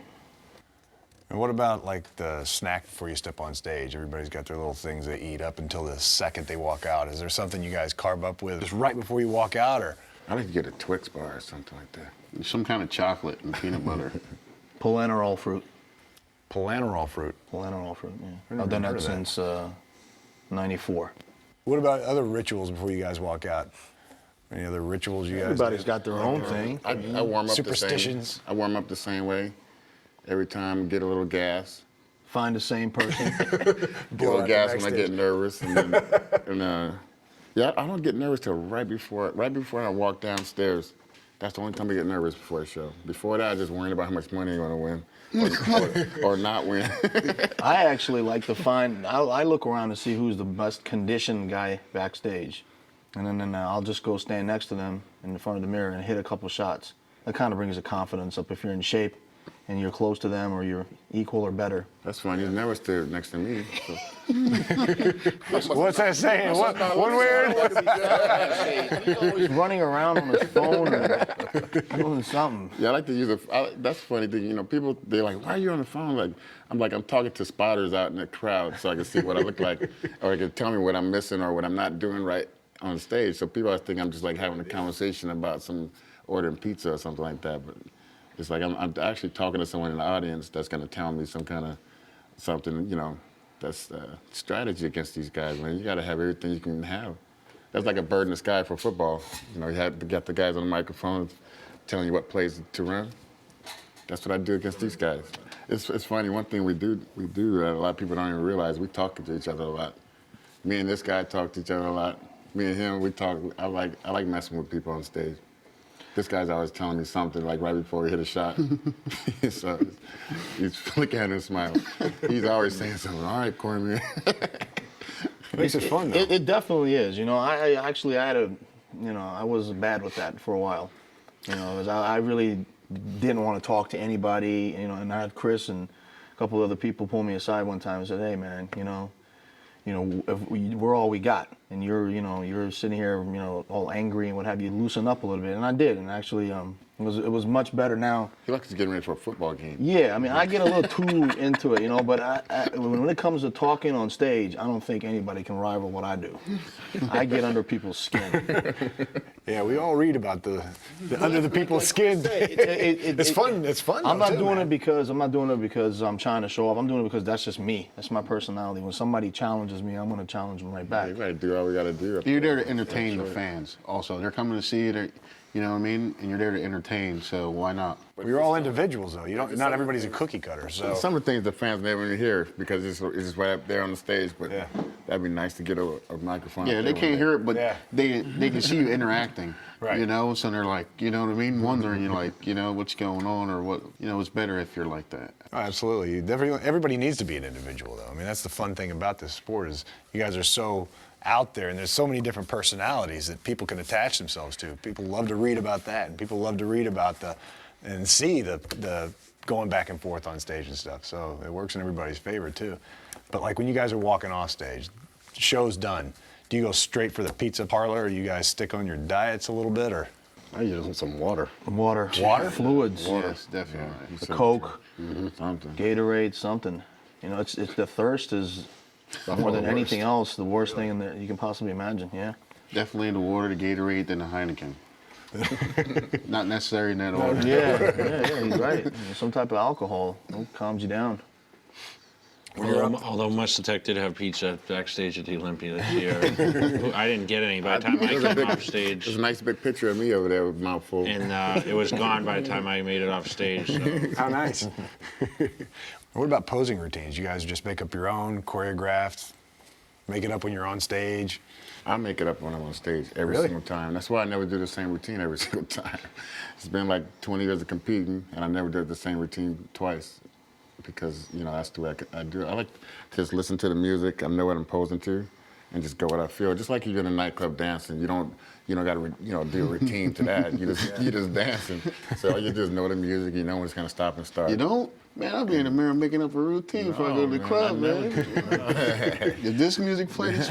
And what about like the snack before you step on stage? Everybody's got their little things they eat up until the second they walk out. Is there something you guys carb up with just right before you walk out, or? I like to get a Twix bar or something like that. Some kind of chocolate and peanut butter. Polanerol fruit. Polanerol fruit. Polanerol fruit, yeah. I've done that since 94. What about other rituals before you guys walk out? Any other rituals you guys Everybody's do? got their own thing. I warm up Superstitions. I warm up the same way. Every time, get a little gas. Find the same person. Get a little gas when I get nervous. And I don't get nervous till right before I walk downstairs. That's the only time I get nervous before the show. Before that, I just worrying about how much money I'm going to win or not win. I actually like to find, I look around to see who's the best conditioned guy backstage. And then I'll just go stand next to them in front of the mirror and hit a couple shots. That kind of brings the confidence up. If you're in shape, and you're close to them or you're equal or better. That's funny. You never stood next to me. So. What's that saying? One weird. He's always running around on his phone or doing something. Yeah, I like to use that's the funny thing. You know, people, they're like, why are you on the phone? Like, I'm talking to spotters out in the crowd so I can see what I look like, or they can tell me what I'm missing or what I'm not doing right on stage. So people always think I'm just like having a conversation about some ordering pizza or something like that. But it's like I'm actually talking to someone in the audience that's going to tell me some kind of something, you know, that's strategy against these guys, man. You got to have everything you can have. That's like a bird in the sky for football. You know, you have to get the guys on the microphone telling you what plays to run. That's what I do against these guys. It's funny. One thing we do that a lot of people don't even realize, we talk to each other a lot. Me and this guy talk to each other a lot. Me and him, we talk. I like messing with people on stage. This guy's always telling me something, like right before we hit a shot. So he's looking at him and smiling. He's always saying something. All right, Cormier. Makes it fun, though. It definitely is. You know, I was bad with that for a while. You know, 'cause I really didn't want to talk to anybody. You know, and I had Chris and a couple of other people pull me aside one time and said, "Hey, man, we're all we got, and you're sitting here, all angry and what have you. Loosen up a little bit." And I did, and actually, it was much better now. He looks like he's getting ready for a football game. Yeah, I mean, I get a little too into it, but when it comes to talking on stage, I don't think anybody can rival what I do. I get under people's skin. Yeah, we all read about the under the people's skin. It's fun. It's fun. I'm not doing it because I'm trying to show off. I'm doing it because that's just me. That's my personality. When somebody challenges me, I'm going to challenge them right back. You got to do all we got to do. You're there to entertain the fans. Also, they're coming to see you. You know what I mean? And you're there to entertain. So why not? We're all individuals, though. Not everybody's a cookie cutter. So some of the things the fans never even hear because it's just right up there on the stage. But yeah, that'd be nice to get a microphone. Yeah, they can't hear it, but they can see you interacting. Right. You know, so they're like, you know what I mean? Wondering, like, what's going on or what. It's better if you're like that. Oh, absolutely. Everybody needs to be an individual, though. I mean, that's the fun thing about this sport is you guys are so out there, and there's so many different personalities that people can attach themselves to. People love to read about that, and people love to read about and see the going back and forth on stage and stuff. So it works in everybody's favor too. But like when you guys are walking off stage, show's done. Do you go straight for the pizza parlor, or you guys stick on your diets a little bit, or? I use some water. Water. Fluids. Yes, definitely. The Coke. Something. Gatorade. Something. It's the thirst is more than anything else the worst thing you can possibly imagine. Yeah. Definitely the water, the Gatorade, then the Heineken. Not necessary in that order. Yeah, he's right. Some type of alcohol calms you down. Although Mustek did have pizza backstage at the Olympia this year. I didn't get any by the time I came off stage. There's a nice big picture of me over there with mouth full. And it was gone by the time I made it off stage. So. How nice. What about posing routines? You guys just make up your own, choreographed, make it up when you're on stage? I make it up when I'm on stage every single time. That's why I never do the same routine every single time. It's been like 20 years of competing, and I never did the same routine twice because, that's the way I do it. I like to just listen to the music. I know what I'm posing to and just go what I feel. Just like you're in a nightclub dancing. You don't got to do a routine to that. You just dancing. So you just know the music. You know when it's going to stop and start. You don't? Man, I'll be in the mirror making up a routine before I go to the club, man. If this music plays,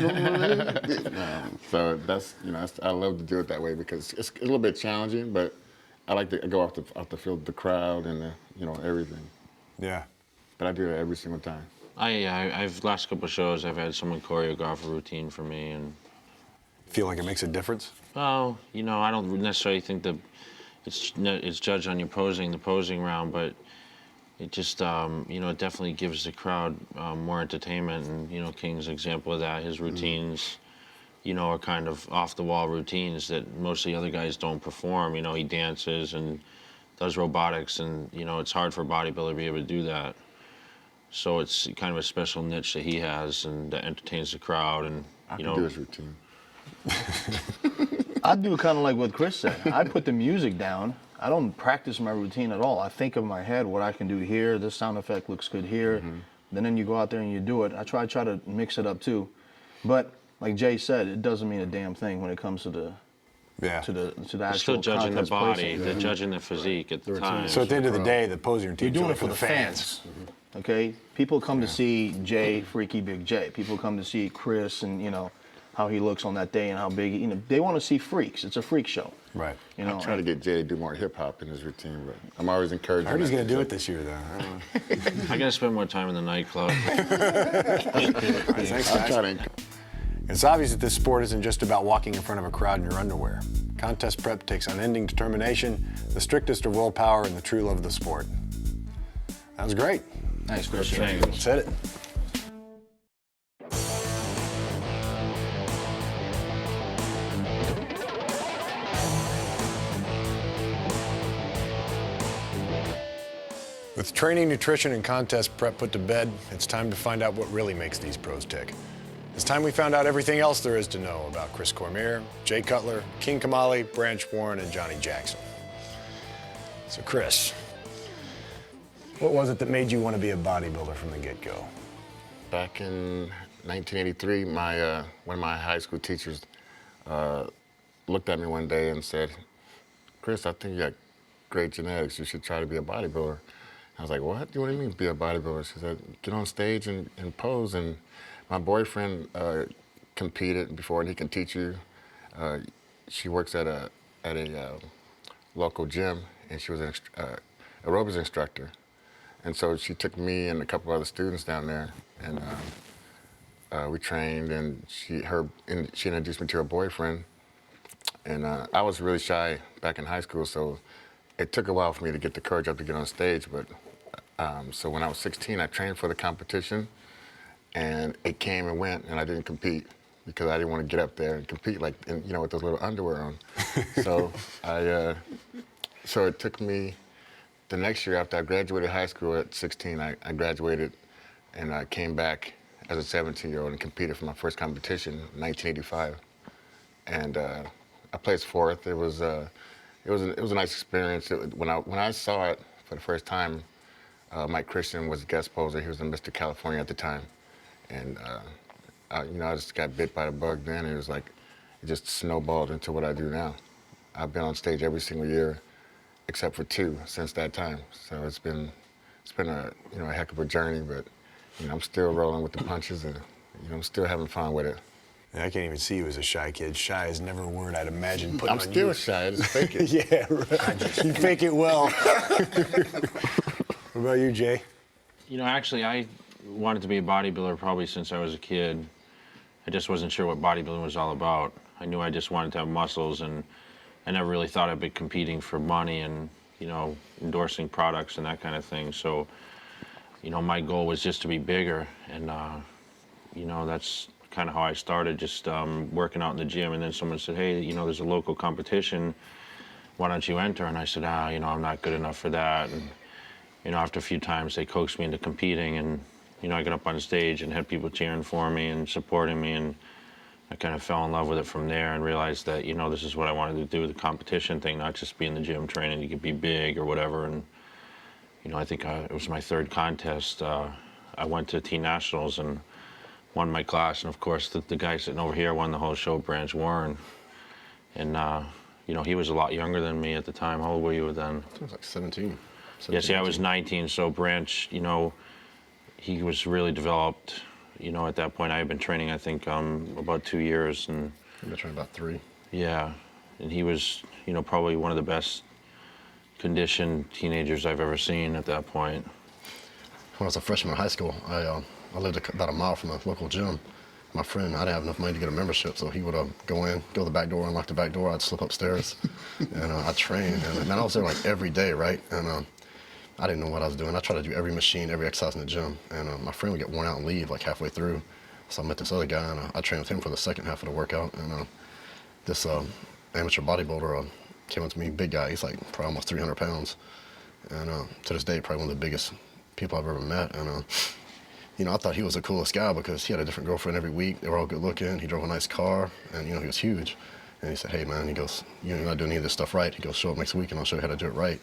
So that's, I love to do it that way because it's a little bit challenging, but I like to go off the field, the crowd and everything. Yeah. But I do that every single time. I've last couple of shows I've had someone choreograph a routine for me and. Feel like it makes a difference? Oh, I don't necessarily think that it's judged on the posing round, but it just, it definitely gives the crowd more entertainment. And, King's an example of that. His routines, are kind of off-the-wall routines that most of the other guys don't perform. He dances and does robotics, and, it's hard for a bodybuilder to be able to do that. So it's kind of a special niche that he has and that entertains the crowd. And, I can do his routine. I do kind of like what Chris said. I put the music down. I don't practice my routine at all. I think in my head what I can do here. This sound effect looks good here. Mm-hmm. Then you go out there and you do it. I try to mix it up too. But like Jay said, it doesn't mean a damn thing when it comes to the Yeah. to the They're actual still judging the contest body. placing. They're judging the physique at the time. So at the end of the day, the posing routine You're doing it for the fans. Okay, people come to see Jay, Freaky Big Jay. People come to see Chris and how he looks on that day and how big. They want to see freaks. It's a freak show. Right. I try to get Jay to do more hip hop in his routine, but I'm always encouraging. I heard he's him going to do it this year, though. I got to spend more time in the nightclub. Thanks, I'm guys. trying to. It's obvious that this sport isn't just about walking in front of a crowd in your underwear. Contest prep takes unending determination, the strictest of willpower, and the true love of the sport. That was great. Nice, Chris. Let's hit it. With training, nutrition, and contest prep put to bed, it's time to find out what really makes these pros tick. It's time we found out everything else there is to know about Chris Cormier, Jay Cutler, King Kamali, Branch Warren, and Johnny Jackson. So Chris, what was it that made you want to be a bodybuilder from the get-go? Back in 1983, one of my high school teachers looked at me one day and said, "Chris, I think you got great genetics. You should try to be a bodybuilder." I was like, "What? What do you mean be a bodybuilder?" She said, "Get on stage and pose." And my boyfriend competed before, and he can teach you. She works at a local gym, and she was an aerobics instructor. And so she took me and a couple other students down there, and we trained. And she introduced me to her boyfriend. And I was really shy back in high school, so it took a while for me to get the courage up to get on stage. But so when I was 16, I trained for the competition, and it came and went, and I didn't compete because I didn't want to get up there and compete with those little underwear on. So it took me. The next year after I graduated high school at 16, I graduated, and I came back as a 17-year-old and competed for my first competition in 1985, and I placed fourth. It was a nice experience. When I saw it for the first time, Mike Christian was a guest poser. He was in Mr. California at the time, and I just got bit by the bug then. It was like it just snowballed into what I do now. I've been on stage every single year, except for 2 since that time. So it's been a heck of a journey, but I'm still rolling with the punches, and I'm still having fun with it. I can't even see you as a shy kid. Shy is never a word I'd imagine putting I'm on still you. shy. I just fake it. Yeah, right. You fake it well. What about you, Jay? Actually, I wanted to be a bodybuilder probably since I was a kid. I just wasn't sure what bodybuilding was all about. I knew I just wanted to have muscles, and I never really thought I'd be competing for money and, endorsing products and that kind of thing. So, my goal was just to be bigger, and, that's kind of how I started, just working out in the gym. And then someone said, "Hey, there's a local competition. Why don't you enter?" And I said, I'm not good enough for that. And, after a few times, they coaxed me into competing, and, I got up on stage and had people cheering for me and supporting me, and I kind of fell in love with it from there and realized that, this is what I wanted to do, the competition thing, not just be in the gym training to be big or whatever. And, I think it was my 3rd contest. I went to Teen Nationals and won my class. And of course, the guy sitting over here won the whole show, Branch Warren. And, he was a lot younger than me at the time. How old were you then? I was like 17. Yeah, see, I was 19, so Branch, he was really developed. At that point, I had been training, I think, about 2 years. And I've been training about 3. yeah, and he was, probably one of the best conditioned teenagers I've ever seen at that point. When I was a freshman in high school, I lived about a mile from a local gym. My friend, I didn't have enough money to get a membership, so he would go to the back door, unlock the back door, I'd slip upstairs, and I'd train. And man, I was there like every day, right? And I didn't know what I was doing. I tried to do every machine, every exercise in the gym, and my friend would get worn out and leave like halfway through. So I met this other guy, and I trained with him for the second half of the workout. And this amateur bodybuilder came up to me, big guy. He's like probably almost 300 pounds, and to this day, probably one of the biggest people I've ever met. And I thought he was the coolest guy because he had a different girlfriend every week. They were all good looking. He drove a nice car, and he was huge. And he said, "Hey man," he goes, "You're not doing any of this stuff right." He goes, "Show up next week, and I'll show you how to do it right."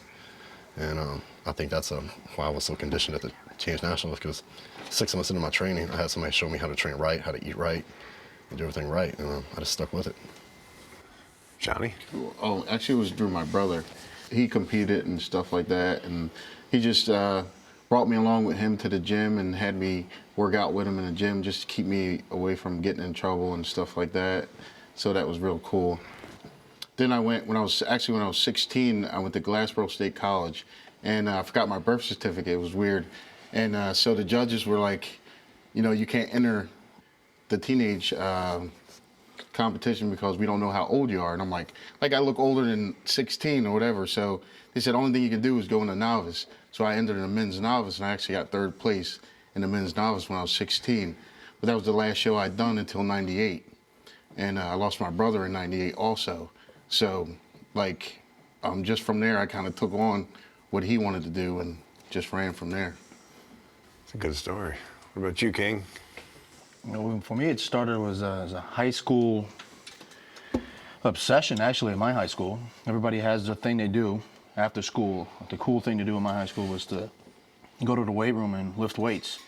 And I think that's why I was so conditioned at the Teenage Nationals, because 6 months into my training, I had somebody show me how to train right, how to eat right, and do everything right, and I just stuck with it. Johnny? Oh, actually, it was through my brother. He competed and stuff like that, and he just brought me along with him to the gym and had me work out with him in the gym just to keep me away from getting in trouble and stuff like that. So that was real cool. Then I went, when I was 16, I went to Glassboro State College, and I forgot my birth certificate. It was weird. And so the judges were like, you know, you can't enter the teenage competition because we don't know how old you are. And I'm like I look older than 16 or whatever. So they said, only thing you can do is go in the novice. So I entered in the men's novice, and I actually got 3rd place in the men's novice when I was 16. But that was the last show I'd done until 98. And I lost my brother in 98 also. So, like, just from there, I kind of took on what he wanted to do and just ran from there. It's a good story. What about you, King? You know, for me, it started as a high school obsession, actually, in my high school. Everybody has their thing they do after school. The cool thing to do in my high school was to go to the weight room and lift weights.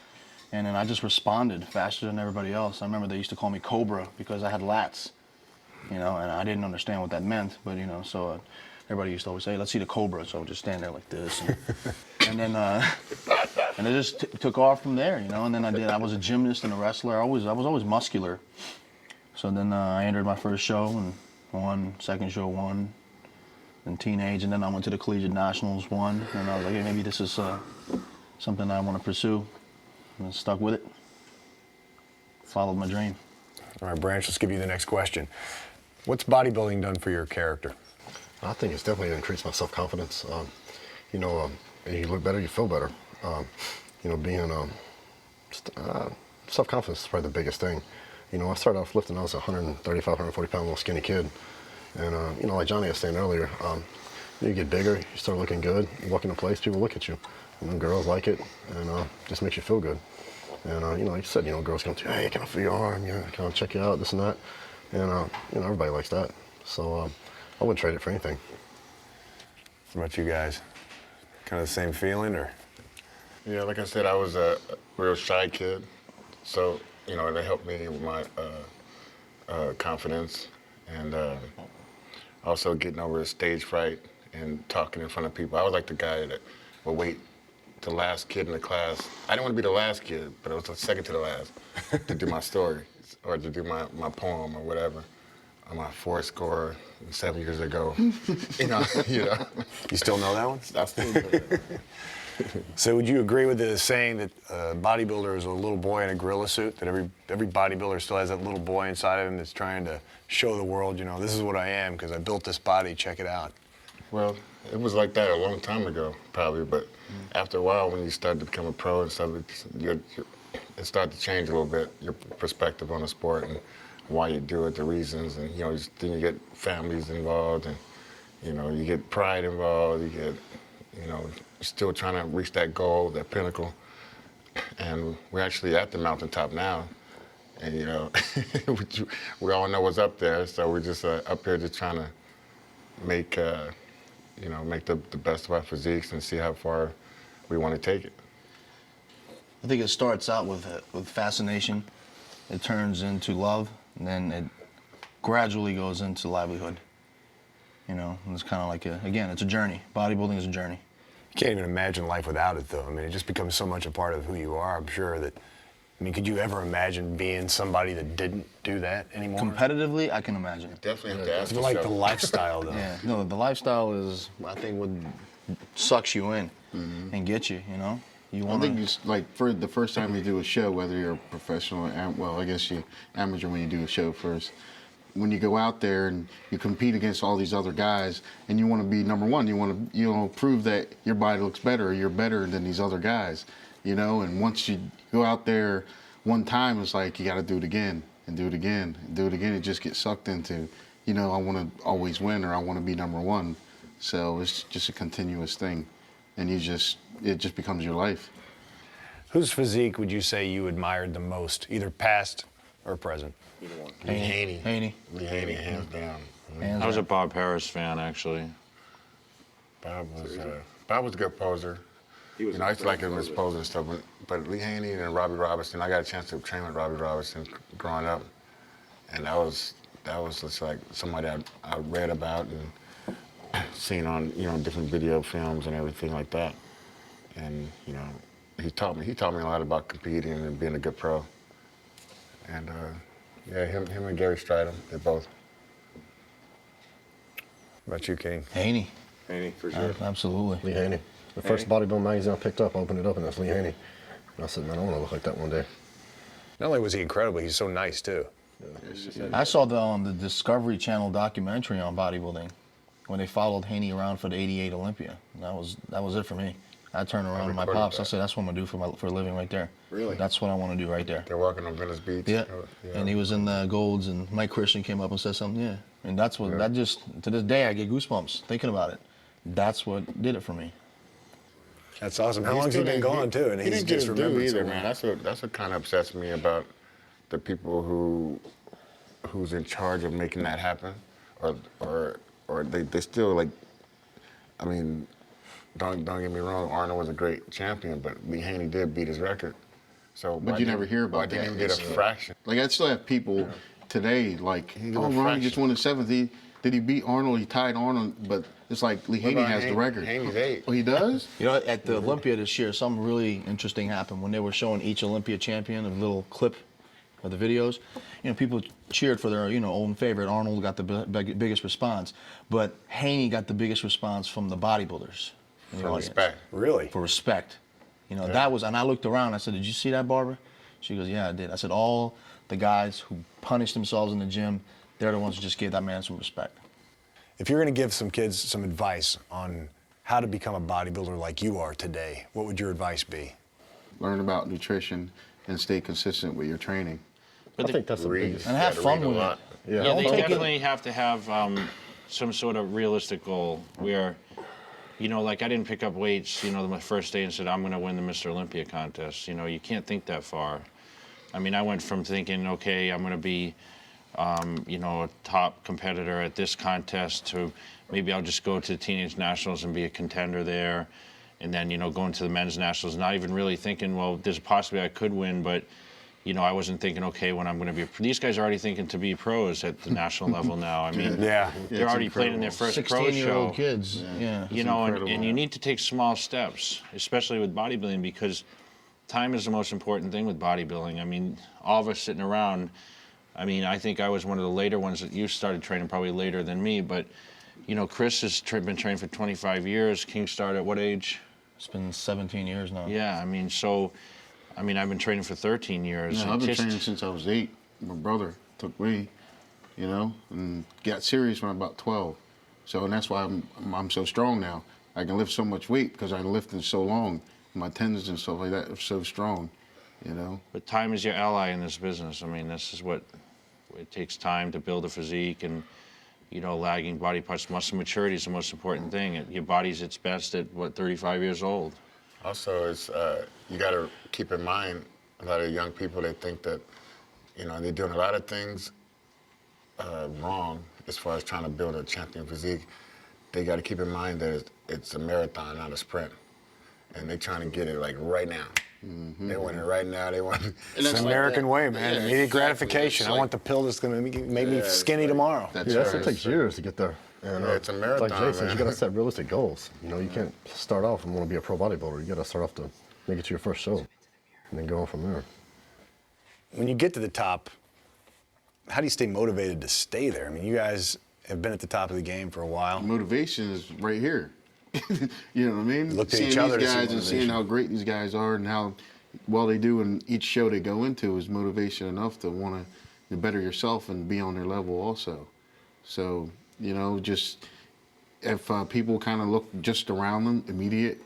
And then I just responded faster than everybody else. I remember they used to call me Cobra because I had lats, you know, and I didn't understand what that meant. But, you know, so everybody used to always say, let's see the Cobra. So I would just stand there like this. And then and it just took off from there, you know. And then I was a gymnast and a wrestler. I was always muscular. So then I entered my first show and won, second show won, then teenage. And then I went to the Collegiate Nationals, won. And I was like, hey, maybe this is something I want to pursue. And stuck with it. Followed my dream. All right, Branch, let's give you the next question. What's bodybuilding done for your character? I think it's definitely increased my self-confidence. You know, you look better, you feel better. You know, being self-confidence is probably the biggest thing. You know, I started off lifting, I was a 135, 140 pound little skinny kid. And, you know, like Johnny was saying earlier, you get bigger, you start looking good, you walk into place, people look at you. And girls like it, and just makes you feel good. And, you know, like you said, you know, girls come to you, hey, can I feel your arm? You know, can I check you out, this and that? And, you know, everybody likes that. So I wouldn't trade it for anything. What about you guys? Kind of the same feeling, or? Yeah, like I said, I was a real shy kid. So, you know, they helped me with my confidence and also getting over the stage fright and talking in front of people. I was like the guy that would wait the last kid in the class. I didn't want to be the last kid, but I was the second to the last to do my story or to do my poem or whatever. On my 4th score 7 years ago. you know. You still know that one? I still do that. So would you agree with the saying that a bodybuilder is a little boy in a gorilla suit, that every bodybuilder still has that little boy inside of him that's trying to show the world, you know, this is what I am because I built this body, check it out? Well, it was like that a long time ago, probably, but after a while, when you start to become a pro and stuff, it started to change a little bit, your perspective on the sport and why you do it, the reasons, and, you know, then you get families involved, and, you know, you get pride involved, you get, you know, still trying to reach that goal, that pinnacle, and we're actually at the mountaintop now, and, you know, we all know what's up there, so we're just up here just trying to make, you know, make the best of our physiques and see how far we want to take it. I think it starts out with fascination. It turns into love, and then it gradually goes into livelihood. You know, and it's kind of like again, it's a journey. Bodybuilding is a journey. You can't even imagine life without it, though. I mean, it just becomes so much a part of who you are. I'm sure that, I mean, could you ever imagine being somebody that didn't do that anymore? Competitively, I can imagine. Definitely have to ask I feel like yourself. the lifestyle, though. Yeah, no, the lifestyle is, I think, what sucks you in and gets you, you know? You I want think it's like for the first time you do a show, whether you're a professional or, well, I guess you amateur when you do a show first. When you go out there and you compete against all these other guys and you want to be number one, you want to, you know, prove that your body looks better or you're better than these other guys, you know? And once you go out there one time, it's like you got to do it again and do it again and do it again. It just gets sucked into, you know, I want to always win or I want to be number one. So it's just a continuous thing. And it just becomes your life. Whose physique would you say you admired the most, either past or present? Either one. Lee Haney. Lee Haney, hands down. I was a Bob Harris fan, actually. Bob was a good poser. You know, I used to like him as poser and stuff, but Lee Haney and Robbie Robertson, I got a chance to train with Robbie Robertson growing up, and that was that was just like somebody I read about and seen on, different video films and everything like that. And, he taught me a lot about competing and being a good pro. And yeah, him and Gary Stridham, they both. What about you, King? Haney. Haney, for sure. Absolutely. Lee Haney. The first bodybuilding magazine I picked up, I opened it up, and that's Lee Haney. And I said, man, I want to look like that one day. Not only was he incredible, he's so nice too. I saw the Discovery Channel documentary on bodybuilding when they followed Haney around for the '88 Olympia. That was it for me. I turned around to my pops. I said, "That's what I'm gonna do for a living right there. Really? That's what I want to do right there." They're walking on Venice Beach. Yeah. And he was in the Golds, and Mike Christian came up and said something. Yeah. And that's what that just to this day I get goosebumps thinking about it. That's what did it for me. That's awesome. How long has he been gone too? And he he's didn't just just do remembered either, so man. well. That's what kind of upsets me about the people who's in charge of making that happen, or they still like. I mean, don't get me wrong. Arnold was a great champion, but Lee Haney did beat his record. So, But you never hear about that. Didn't even get a fraction. Like I still have people today like, He oh, did a Ronnie fraction. just won the 7th. Did he beat Arnold? He tied Arnold, but it's like Lee Haney about has the record. Haney's 8. Oh, he does? You know, at the Olympia this year, something really interesting happened when they were showing each Olympia champion a little clip of the videos. You know, people cheered for their, own favorite. Arnold got the biggest response, but Haney got the biggest response from the bodybuilders. in the For audience. respect. Really? For respect. That was, and I looked around, I said, did you see that, Barbara? She goes, yeah, I did. I said, all the guys who punished themselves in the gym, they're the ones who just gave that man some respect. If you're going to give some kids some advice on how to become a bodybuilder like you are today, what would your advice be? Learn about nutrition and stay consistent with your training. I think that's the biggest. And have fun with it. Yeah, Don't they take it- definitely have to have some sort of realistic goal where, like I didn't pick up weights, my first day and said, I'm going to win the Mr. Olympia contest. You can't think that far. I mean, I went from thinking, okay, I'm going to be, a top competitor at this contest to maybe I'll just go to the Teenage Nationals and be a contender there. And then, going to the Men's Nationals, not even really thinking, well, there's a possibility I could win, but I wasn't thinking, okay, when I'm going to be. These guys are already thinking to be pros at the national level now. I mean, they're already playing in their first pro show. 16-year-old kids, yeah. And you need to take small steps, especially with bodybuilding, because time is the most important thing with bodybuilding. I mean, all of us sitting around. I mean, I think I was one of the later ones that you started training, probably later than me. But Chris has been training for 25 years. King started at what age? It's been 17 years now. Yeah, I mean, I've been training for 13 years. Yeah, and I've been just- training since I was 8. My brother took me, and got serious when I was about 12. So, and that's why I'm so strong now. I can lift so much weight because I lifted so long. My tendons and stuff like that are so strong, But time is your ally in this business. I mean, this is what it takes time to build a physique, and lagging body parts. Muscle maturity is the most important thing. Your body's its best at 35 years old. Also, it's you got to keep in mind a lot of young people. They think that they're doing a lot of things wrong as far as trying to build a champion physique. They got to keep in mind that it's a marathon, not a sprint, and they're trying to get it like right now. Mm-hmm. They want it right now. They want it. It's the American way, man. Immediate gratification. I want the pill that's going to make me skinny tomorrow. It takes years to get there. And, it's a marathon, like Jay says, man. you got to set realistic goals. You can't start off and want to be a pro bodybuilder. You got to start off to make it to your first show, and then go on from there. When you get to the top, how do you stay motivated to stay there? I mean, you guys have been at the top of the game for a while. Motivation is right here. You know what I mean? Look at seeing each other to these see guys and seeing motivation. how great these guys are and how well they do in each show they go into is motivation enough to want to better yourself and be on their level also. So, just if people kind of look just around them, immediate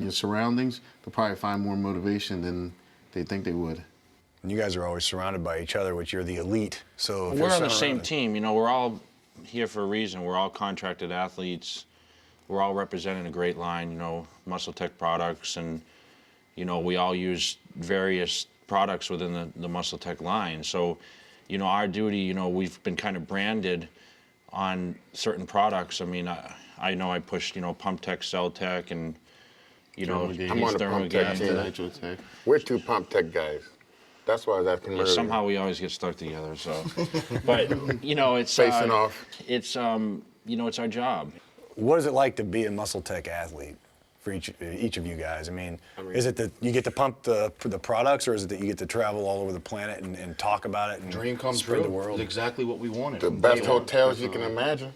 surroundings, they'll probably find more motivation than they think they would. And you guys are always surrounded by each other, which you're the elite. So if We're you're on the surrounded- same team. We're all here for a reason. We're all contracted athletes. We're all representing a great line, Muscle Tech products, and, we all use various products within the Muscle Tech line. So, our duty, we've been kind of branded on certain products. I mean, I know I pushed, Pump Tech, Cell Tech, and, I'm on the Pump Tech team. We're two Pump Tech guys. That's why I was asking earlier. Somehow we always get stuck together. So, but you know, it's Facing off. It's you know, it's our job. What is it like to be a muscle tech athlete for each of you guys? I mean, is it that you get to pump the products, or is it that you get to travel all over the planet and talk about it and Dream come spread true. the world? It's exactly what we wanted. The best hotels you can imagine.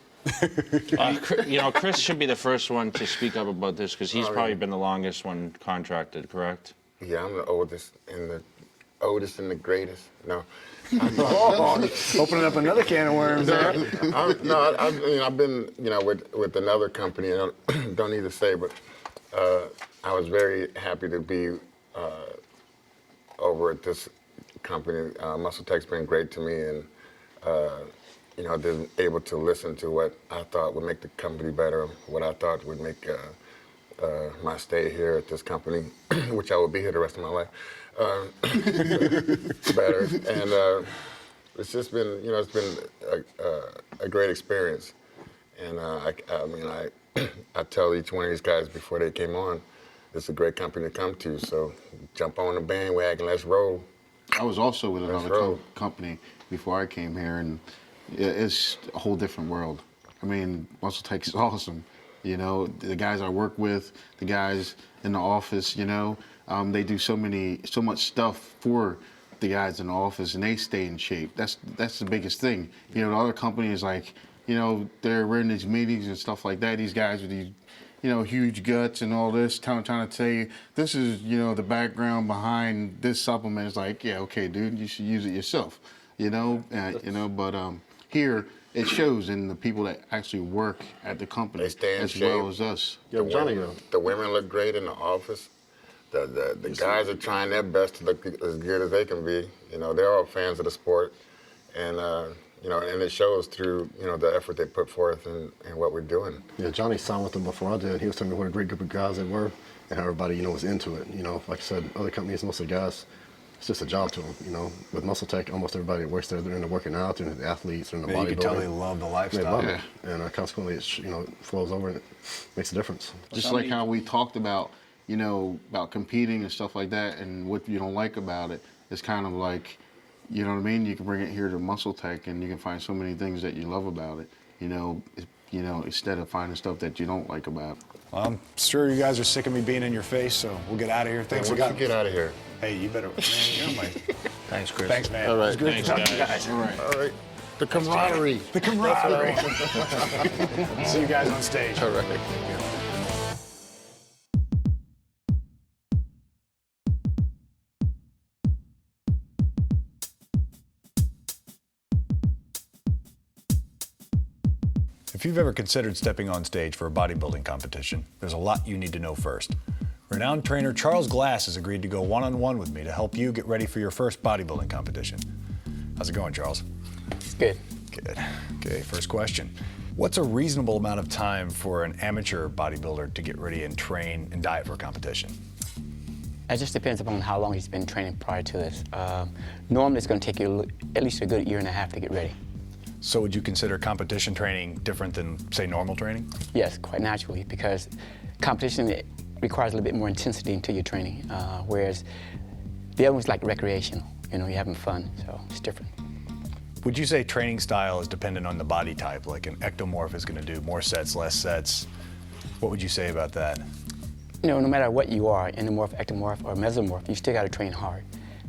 You know, Chris should be the first one to speak up about this because he's probably been the longest one contracted, correct? Yeah, I'm the oldest and the greatest. No. Opening up another can of worms there. I've been, you know, with another company. I don't need to say, but I was very happy to be over at this company. Muscle Tech's been great to me, and you know, been able to listen to what I thought would make the company better, what I thought would make my stay here at this company, which I will be here the rest of my life, better. And it's just been, you know, it's been a great experience. And I tell each one of these guys before they came on, it's a great company to come to. So jump on the bandwagon, let's roll. I was also with Let's another roll. company before I came here, and it's a whole different world. I mean, Muscle Tech is awesome. You know, the guys I work with, the guys in the office, you know, they do so much stuff for the guys in the office, and they stay in shape. That's the biggest thing. You know, the other companies, like, you know, we're in these meetings and stuff like that. These guys with these, you know, huge guts and all this, trying to tell you, this is, you know, the background behind this supplement. It's like, yeah, okay, dude, you should use it yourself, you know, but here it shows in the people that actually work at the company They stay in as shape. well as us. Yo, Johnny, The women look great in the office. The guys are trying their best to look as good as they can be. You know, they're all fans of the sport, and you know, and it shows through, you know, the effort they put forth and what we're doing. yeah, Johnny signed with them before I did. He was telling me what a great group of guys they were, and how everybody, you know, was into it. You know, like I said, other companies, most of the guys, it's just a job to them. You know, with Muscle Tech, almost everybody that works there, they're into working out, they're into the athletes, they're into Yeah, you can tell they bodybuilding. love the They lifestyle. love it, and consequently, it you know, it flows over and it makes a difference. Just like how we talked about, you know, about competing and stuff like that, and what you don't like about it, it's kind of like, you know what I mean? You can bring it here to Muscle Tech, and you can find so many things that you love about it. You know, instead of finding stuff that you don't like about it. Well, I'm sure you guys are sick of me being in your face, so we'll get out of here. Thanks Once you get out of here. Hey, you better. Man, you're my. Thanks, Chris. Thanks, man. All right. It was great Thanks, to talk to you guys. guys. All right. All right. The camaraderie. The camaraderie. See you guys on stage. All right. If you've ever considered stepping on stage for a bodybuilding competition, there's a lot you need to know first. Renowned trainer Charles Glass has agreed to go one-on-one with me to help you get ready for your first bodybuilding competition. How's it going, Charles? It's good. Good. Okay, first question. What's a reasonable amount of time for an amateur bodybuilder to get ready and train and diet for a competition? It just depends upon how long he's been training prior to this. Normally, it's going to take you at least a good year and a half to get ready. So would you consider competition training different than, say, normal training? Yes, quite naturally, because competition requires a little bit more intensity into your training, whereas the other one's like recreational. You know, you're having fun, so it's different. Would you say training style is dependent on the body type? Like an ectomorph is going to do more sets, less sets. What would you say about that? You know, no matter what you are, endomorph, ectomorph, or mesomorph, you still got to train hard.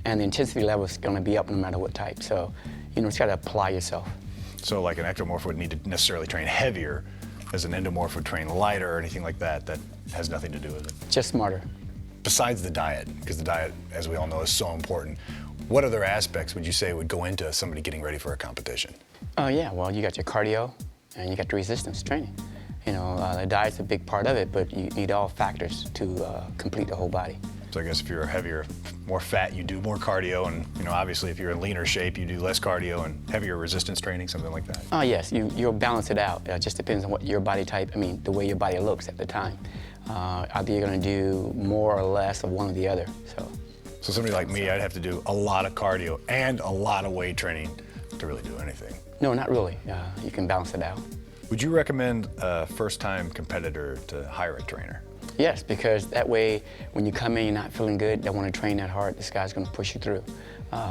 And the intensity level is going to be up no matter what type. So, you know, it's got to apply yourself. So like an ectomorph would need to necessarily train heavier, as an endomorph would train lighter or anything like that. That has nothing to do with it. Just smarter. Besides the diet, because the diet, as we all know, is so important, what other aspects would you say would go into somebody getting ready for a competition? Yeah, well, you got your cardio and you got the resistance training. You know, the diet's a big part of it, but you need all factors to complete the whole body. So I guess if you're heavier, more fat, you do more cardio, and you know, obviously if you're in leaner shape, you do less cardio and heavier resistance training, something like that. Yes, you'll balance it out. It just depends on what your body type, the way your body looks at the time. Either you're gonna do more or less of one or the other, So somebody like me, I'd have to do a lot of cardio and a lot of weight training to really do anything. No, not really. You can balance it out. Would you recommend a first-time competitor to hire a trainer? Yes, because that way, when you come in, you're not feeling good, they want to train that hard, this guy's going to push you through.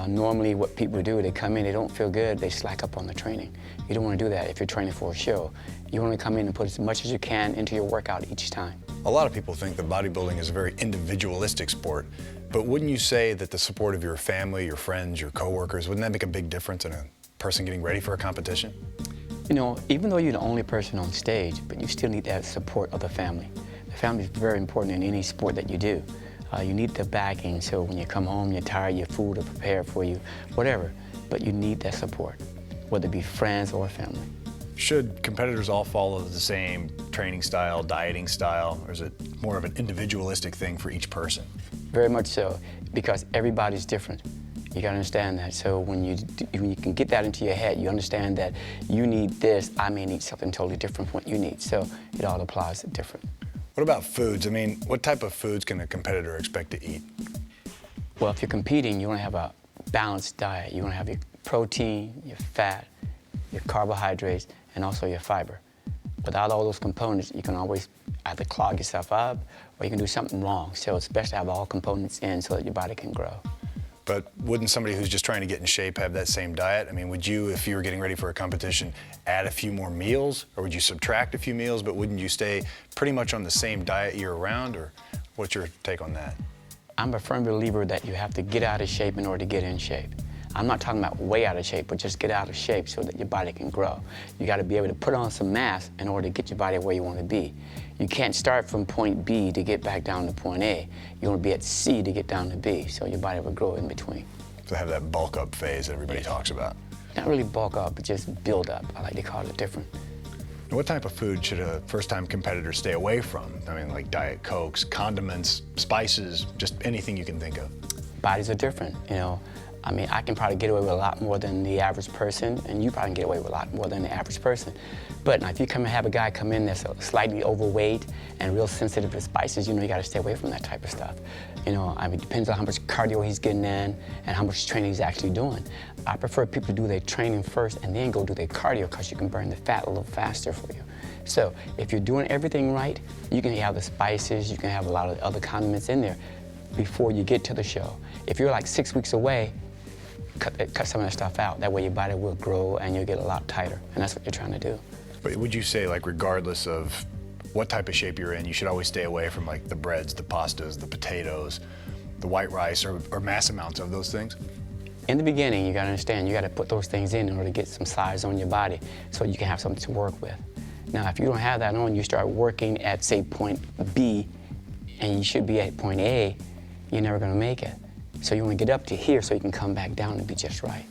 Normally, what people do, they come in, they don't feel good, they slack up on the training. You don't want to do that if you're training for a show. You want to come in and put as much as you can into your workout each time. A lot of people think that bodybuilding is a very individualistic sport, but wouldn't you say that the support of your family, your friends, your coworkers, wouldn't that make a big difference in a person getting ready for a competition? You know, even though you're the only person on stage, but you still need that support of the family. The family is very important in any sport that you do. You need the backing, so when you come home, you're tired, your food is prepared for you, whatever, but you need that support, whether it be friends or family. Should competitors all follow the same training style, dieting style, or is it more of an individualistic thing for each person? Very much so, because everybody's different. You gotta understand that. So when you can get that into your head, you understand that you need this, I may need something totally different from what you need. So it all applies to different. What about foods? I mean, what type of foods can a competitor expect to eat? Well, if you're competing, you wanna have a balanced diet. You wanna have your protein, your fat, your carbohydrates, and also your fiber. Without all those components, you can always either clog yourself up or you can do something wrong. So it's best to have all components in so that your body can grow. But wouldn't somebody who's just trying to get in shape have that same diet? I mean, would you, if you were getting ready for a competition, add a few more meals, or would you subtract a few meals, but wouldn't you stay pretty much on the same diet year-round, or what's your take on that? I'm a firm believer that you have to get out of shape in order to get in shape. I'm not talking about way out of shape, but just get out of shape so that your body can grow. You gotta be able to put on some mass in order to get your body where you wanna be. You can't start from point B to get back down to point A. You wanna be at C to get down to B, so your body will grow in between. To have that bulk up phase that everybody talks about. Not really bulk up, but just build up. I like to call it different. What type of food should a first-time competitor stay away from? I mean, like Diet Cokes, condiments, spices, just anything you can think of. Bodies are different, you know. I mean, I can probably get away with a lot more than the average person, and you probably can get away with a lot more than the average person. But now, if you come and have a guy come in that's slightly overweight and real sensitive to spices, you know, you gotta stay away from that type of stuff. You know, I mean, it depends on how much cardio he's getting in and how much training he's actually doing. I prefer people to do their training first and then go do their cardio, because you can burn the fat a little faster for you. So if you're doing everything right, you can have the spices, you can have a lot of other condiments in there before you get to the show. If you're like 6 weeks away, cut some of that stuff out. That way your body will grow and you'll get a lot tighter, and that's what you're trying to do. But would you say, like, regardless of what type of shape you're in, you should always stay away from like the breads, the pastas, the potatoes, the white rice, or mass amounts of those things? In the beginning, you gotta understand, you gotta put those things in order to get some size on your body so you can have something to work with. Now, if you don't have that on, you start working at, say, point B, and you should be at point A, you're never gonna make it. So you wanna get up to here so you can come back down and be just right.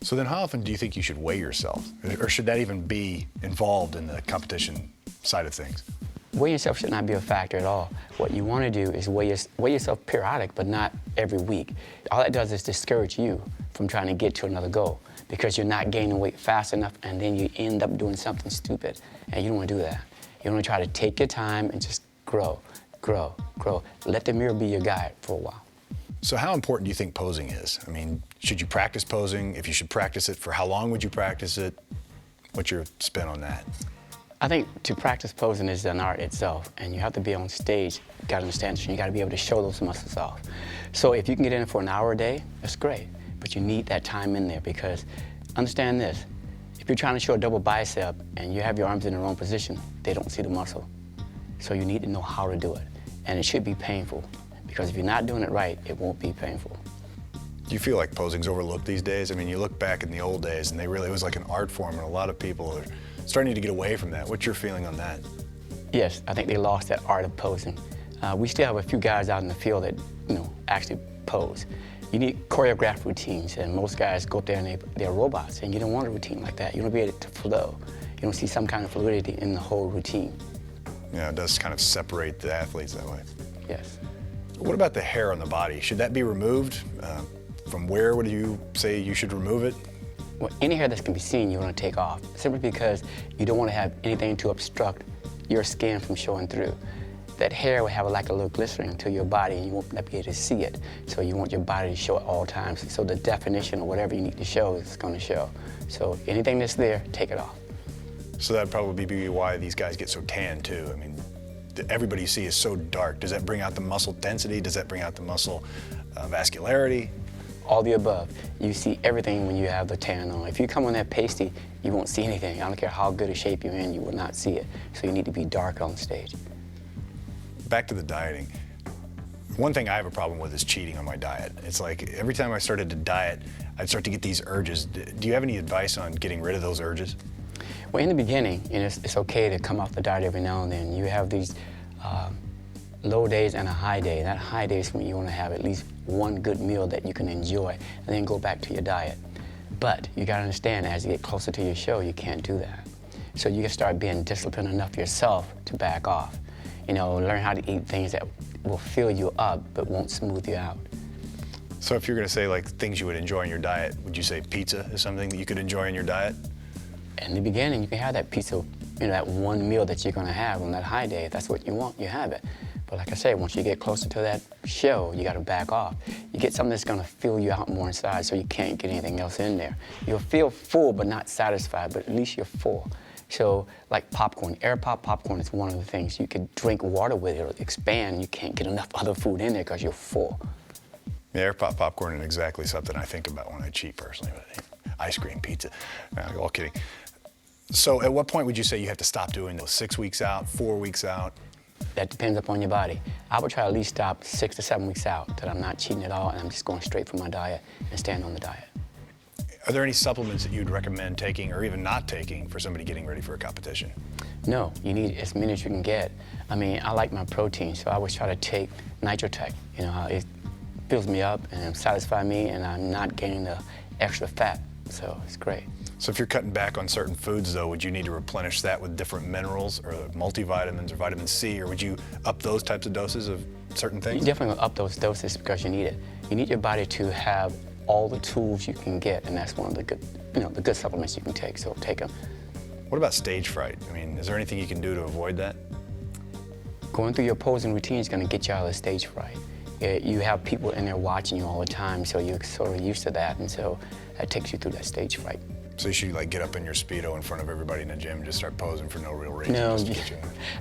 So then how often do you think you should weigh yourself? Or should that even be involved in the competition side of things? Weighing yourself should not be a factor at all. What you wanna do is weigh yourself periodic, but not every week. All that does is discourage you from trying to get to another goal, because you're not gaining weight fast enough, and then you end up doing something stupid, and you don't wanna do that. You wanna try to take your time and just grow, grow, grow. Let the mirror be your guide for a while. So how important do you think posing is? I mean, should you practice posing? If you should practice it, for how long would you practice it? What's your spin on that? I think to practice posing is an art itself, and you have to be on stage. You gotta understand this, and you gotta be able to show those muscles off. So if you can get in for an hour a day, that's great, but you need that time in there, because understand this, if you're trying to show a double bicep and you have your arms in the wrong position, they don't see the muscle. So you need to know how to do it, and it should be painful, because if you're not doing it right, it won't be painful. Do you feel like posing's overlooked these days? I mean, you look back in the old days and it was like an art form, and a lot of people are starting to get away from that. What's your feeling on that? Yes, I think they lost that art of posing. We still have a few guys out in the field that, you know, actually pose. You need choreographed routines, and most guys go up there and they're robots, and you don't want a routine like that. You want to be able to flow. You don't see some kind of fluidity in the whole routine. Yeah, it does kind of separate the athletes that way. Yes. What about the hair on the body? Should that be removed? From where would you say you should remove it? Well, any hair that can be seen, you want to take off, simply because you don't want to have anything to obstruct your skin from showing through. That hair will have like a little glycerin to your body, and you won't be able to see it. So you want your body to show at all times. So the definition or whatever you need to show is going to show. So anything that's there, take it off. So that'd probably be why these guys get so tan too. I mean, everybody you see is so dark. Does that bring out the muscle density? Does that bring out the muscle vascularity? All the above. You see everything when you have the tan on. If you come on that pasty, you won't see anything. I don't care how good a shape you're in, you will not see it. So you need to be dark on stage. Back to the dieting. One thing I have a problem with is cheating on my diet. It's like every time I started to diet, I'd start to get these urges. Do you have any advice on getting rid of those urges? Well, in the beginning, it's okay to come off the diet every now and then. You have these low days and a high day. That high day is when you want to have at least one good meal that you can enjoy and then go back to your diet. But you got to understand, as you get closer to your show, you can't do that. So you can start being disciplined enough yourself to back off. You know, learn how to eat things that will fill you up but won't smooth you out. So if you're going to say like things you would enjoy in your diet, would you say pizza is something that you could enjoy in your diet? In the beginning, you can have that pizza, you know, that one meal that you're going to have on that high day. If that's what you want, you have it. But like I say, once you get closer to that show, you got to back off. You get something that's going to fill you out more inside so you can't get anything else in there. You'll feel full but not satisfied, but at least you're full. So like popcorn, air pop popcorn is one of the things. You could drink water with it, it'll expand. You can't get enough other food in there because you're full. Yeah, air pop popcorn is exactly something I think about when I cheat personally. But ice cream, pizza, all kidding. So at what point would you say you have to stop doing those? 6 weeks out, 4 weeks out? That depends upon your body. I would try to at least stop 6 to 7 weeks out, that I'm not cheating at all and I'm just going straight for my diet and staying on the diet. Are there any supplements that you'd recommend taking or even not taking for somebody getting ready for a competition? No, you need as many as you can get. I mean, I like my protein, so I always try to take Nitrotech. You know, it fills me up and satisfies me and I'm not gaining the extra fat, so it's great. So if you're cutting back on certain foods though, would you need to replenish that with different minerals or multivitamins or vitamin C, or would you up those types of doses of certain things? You definitely up those doses because you need it. You need your body to have all the tools you can get, and that's one of the good, you know, the good supplements you can take, so take them. What about stage fright? I mean, is there anything you can do to avoid that? Going through your posing routine is going to get you out of the stage fright. You have people in there watching you all the time, so you're sort of used to that, and so that takes you through that stage fright. So you should like get up in your Speedo in front of everybody in the gym and just start posing for no real reason? No, just to get you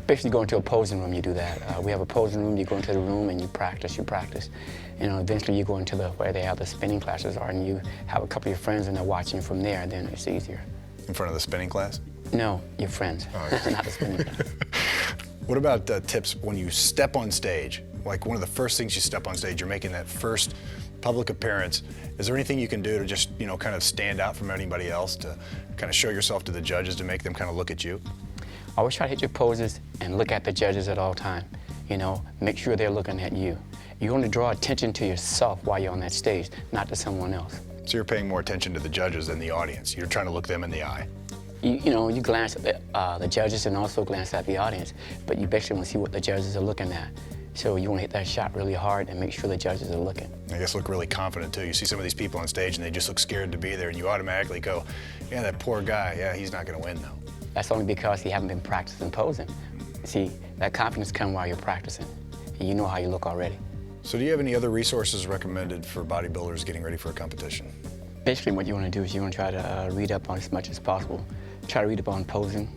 basically go into a posing room, you do that. We have a posing room, you go into the room and you practice. You know, eventually you go into where they have the spinning classes are and you have a couple of your friends and they're watching you from there, then it's easier. In front of the spinning class? No, your friends, not the spinning class. What about tips when you step on stage? Like one of the first things you step on stage, you're making that first public appearance. Is there anything you can do to just, you know, kind of stand out from anybody else, to kind of show yourself to the judges, to make them kind of look at you? Always try to hit your poses and look at the judges at all time. You know, make sure they're looking at you. You want to draw attention to yourself while you're on that stage, not to someone else. So you're paying more attention to the judges than the audience. You're trying to look them in the eye. You know, you glance at the judges and also glance at the audience, but you basically want to see what the judges are looking at. So you want to hit that shot really hard and make sure the judges are looking. I guess look really confident too. You see some of these people on stage and they just look scared to be there and you automatically go, yeah, that poor guy, yeah, he's not going to win though. That's only because you haven't been practicing posing. See, that confidence comes while you're practicing and you know how you look already. So do you have any other resources recommended for bodybuilders getting ready for a competition? Basically what you want to do is you want to try to read up on as much as possible. Try to read up on posing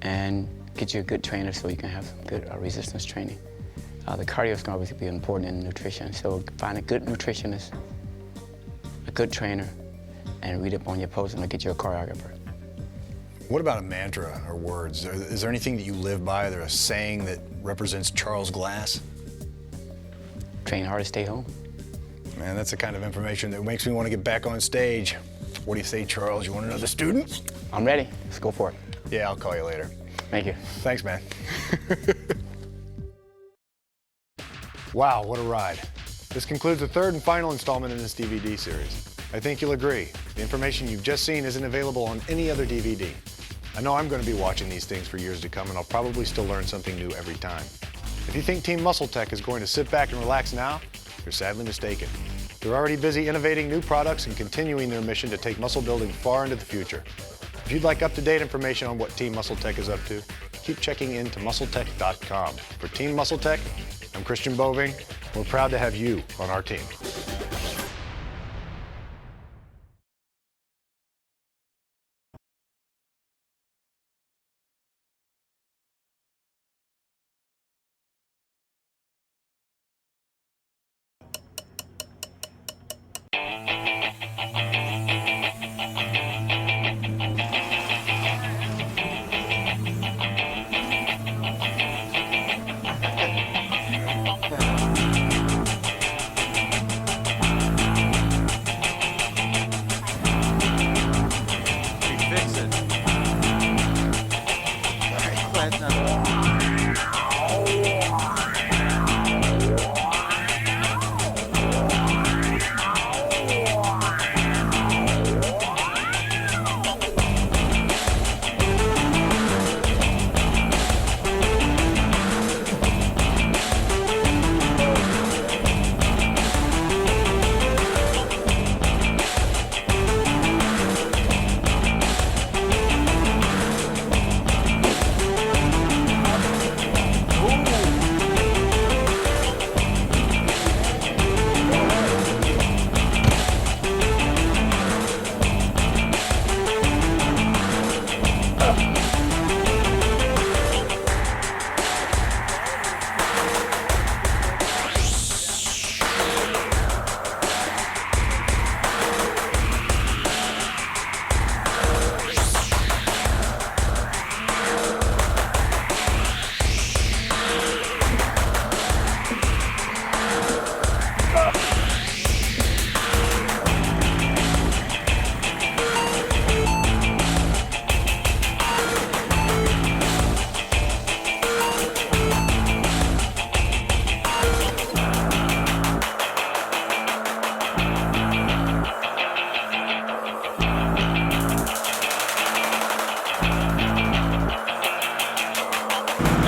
and get you a good trainer so you can have some good resistance training. The cardio is going to obviously be important in nutrition, so find a good nutritionist, a good trainer, and read up on your posing or get you a choreographer. What about a mantra or words? Is there anything that you live by? There's a saying that represents Charles Glass? Train hard to stay home. Man, that's the kind of information that makes me want to get back on stage. What do you say, Charles? You want another student? I'm ready. Let's go for it. Yeah, I'll call you later. Thank you. Thanks, man. Wow, what a ride. This concludes the third and final installment in this DVD series. I think you'll agree, the information you've just seen isn't available on any other DVD. I know I'm going to be watching these things for years to come, and I'll probably still learn something new every time. If you think Team Muscle Tech is going to sit back and relax now, you're sadly mistaken. They're already busy innovating new products and continuing their mission to take muscle building far into the future. If you'd like up-to-date information on what Team Muscle Tech is up to, keep checking in to muscletech.com. For Team Muscle Tech, I'm Christian Boving. We're proud to have you on our team.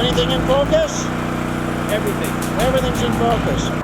Anything in focus? Everything. Everything's in focus.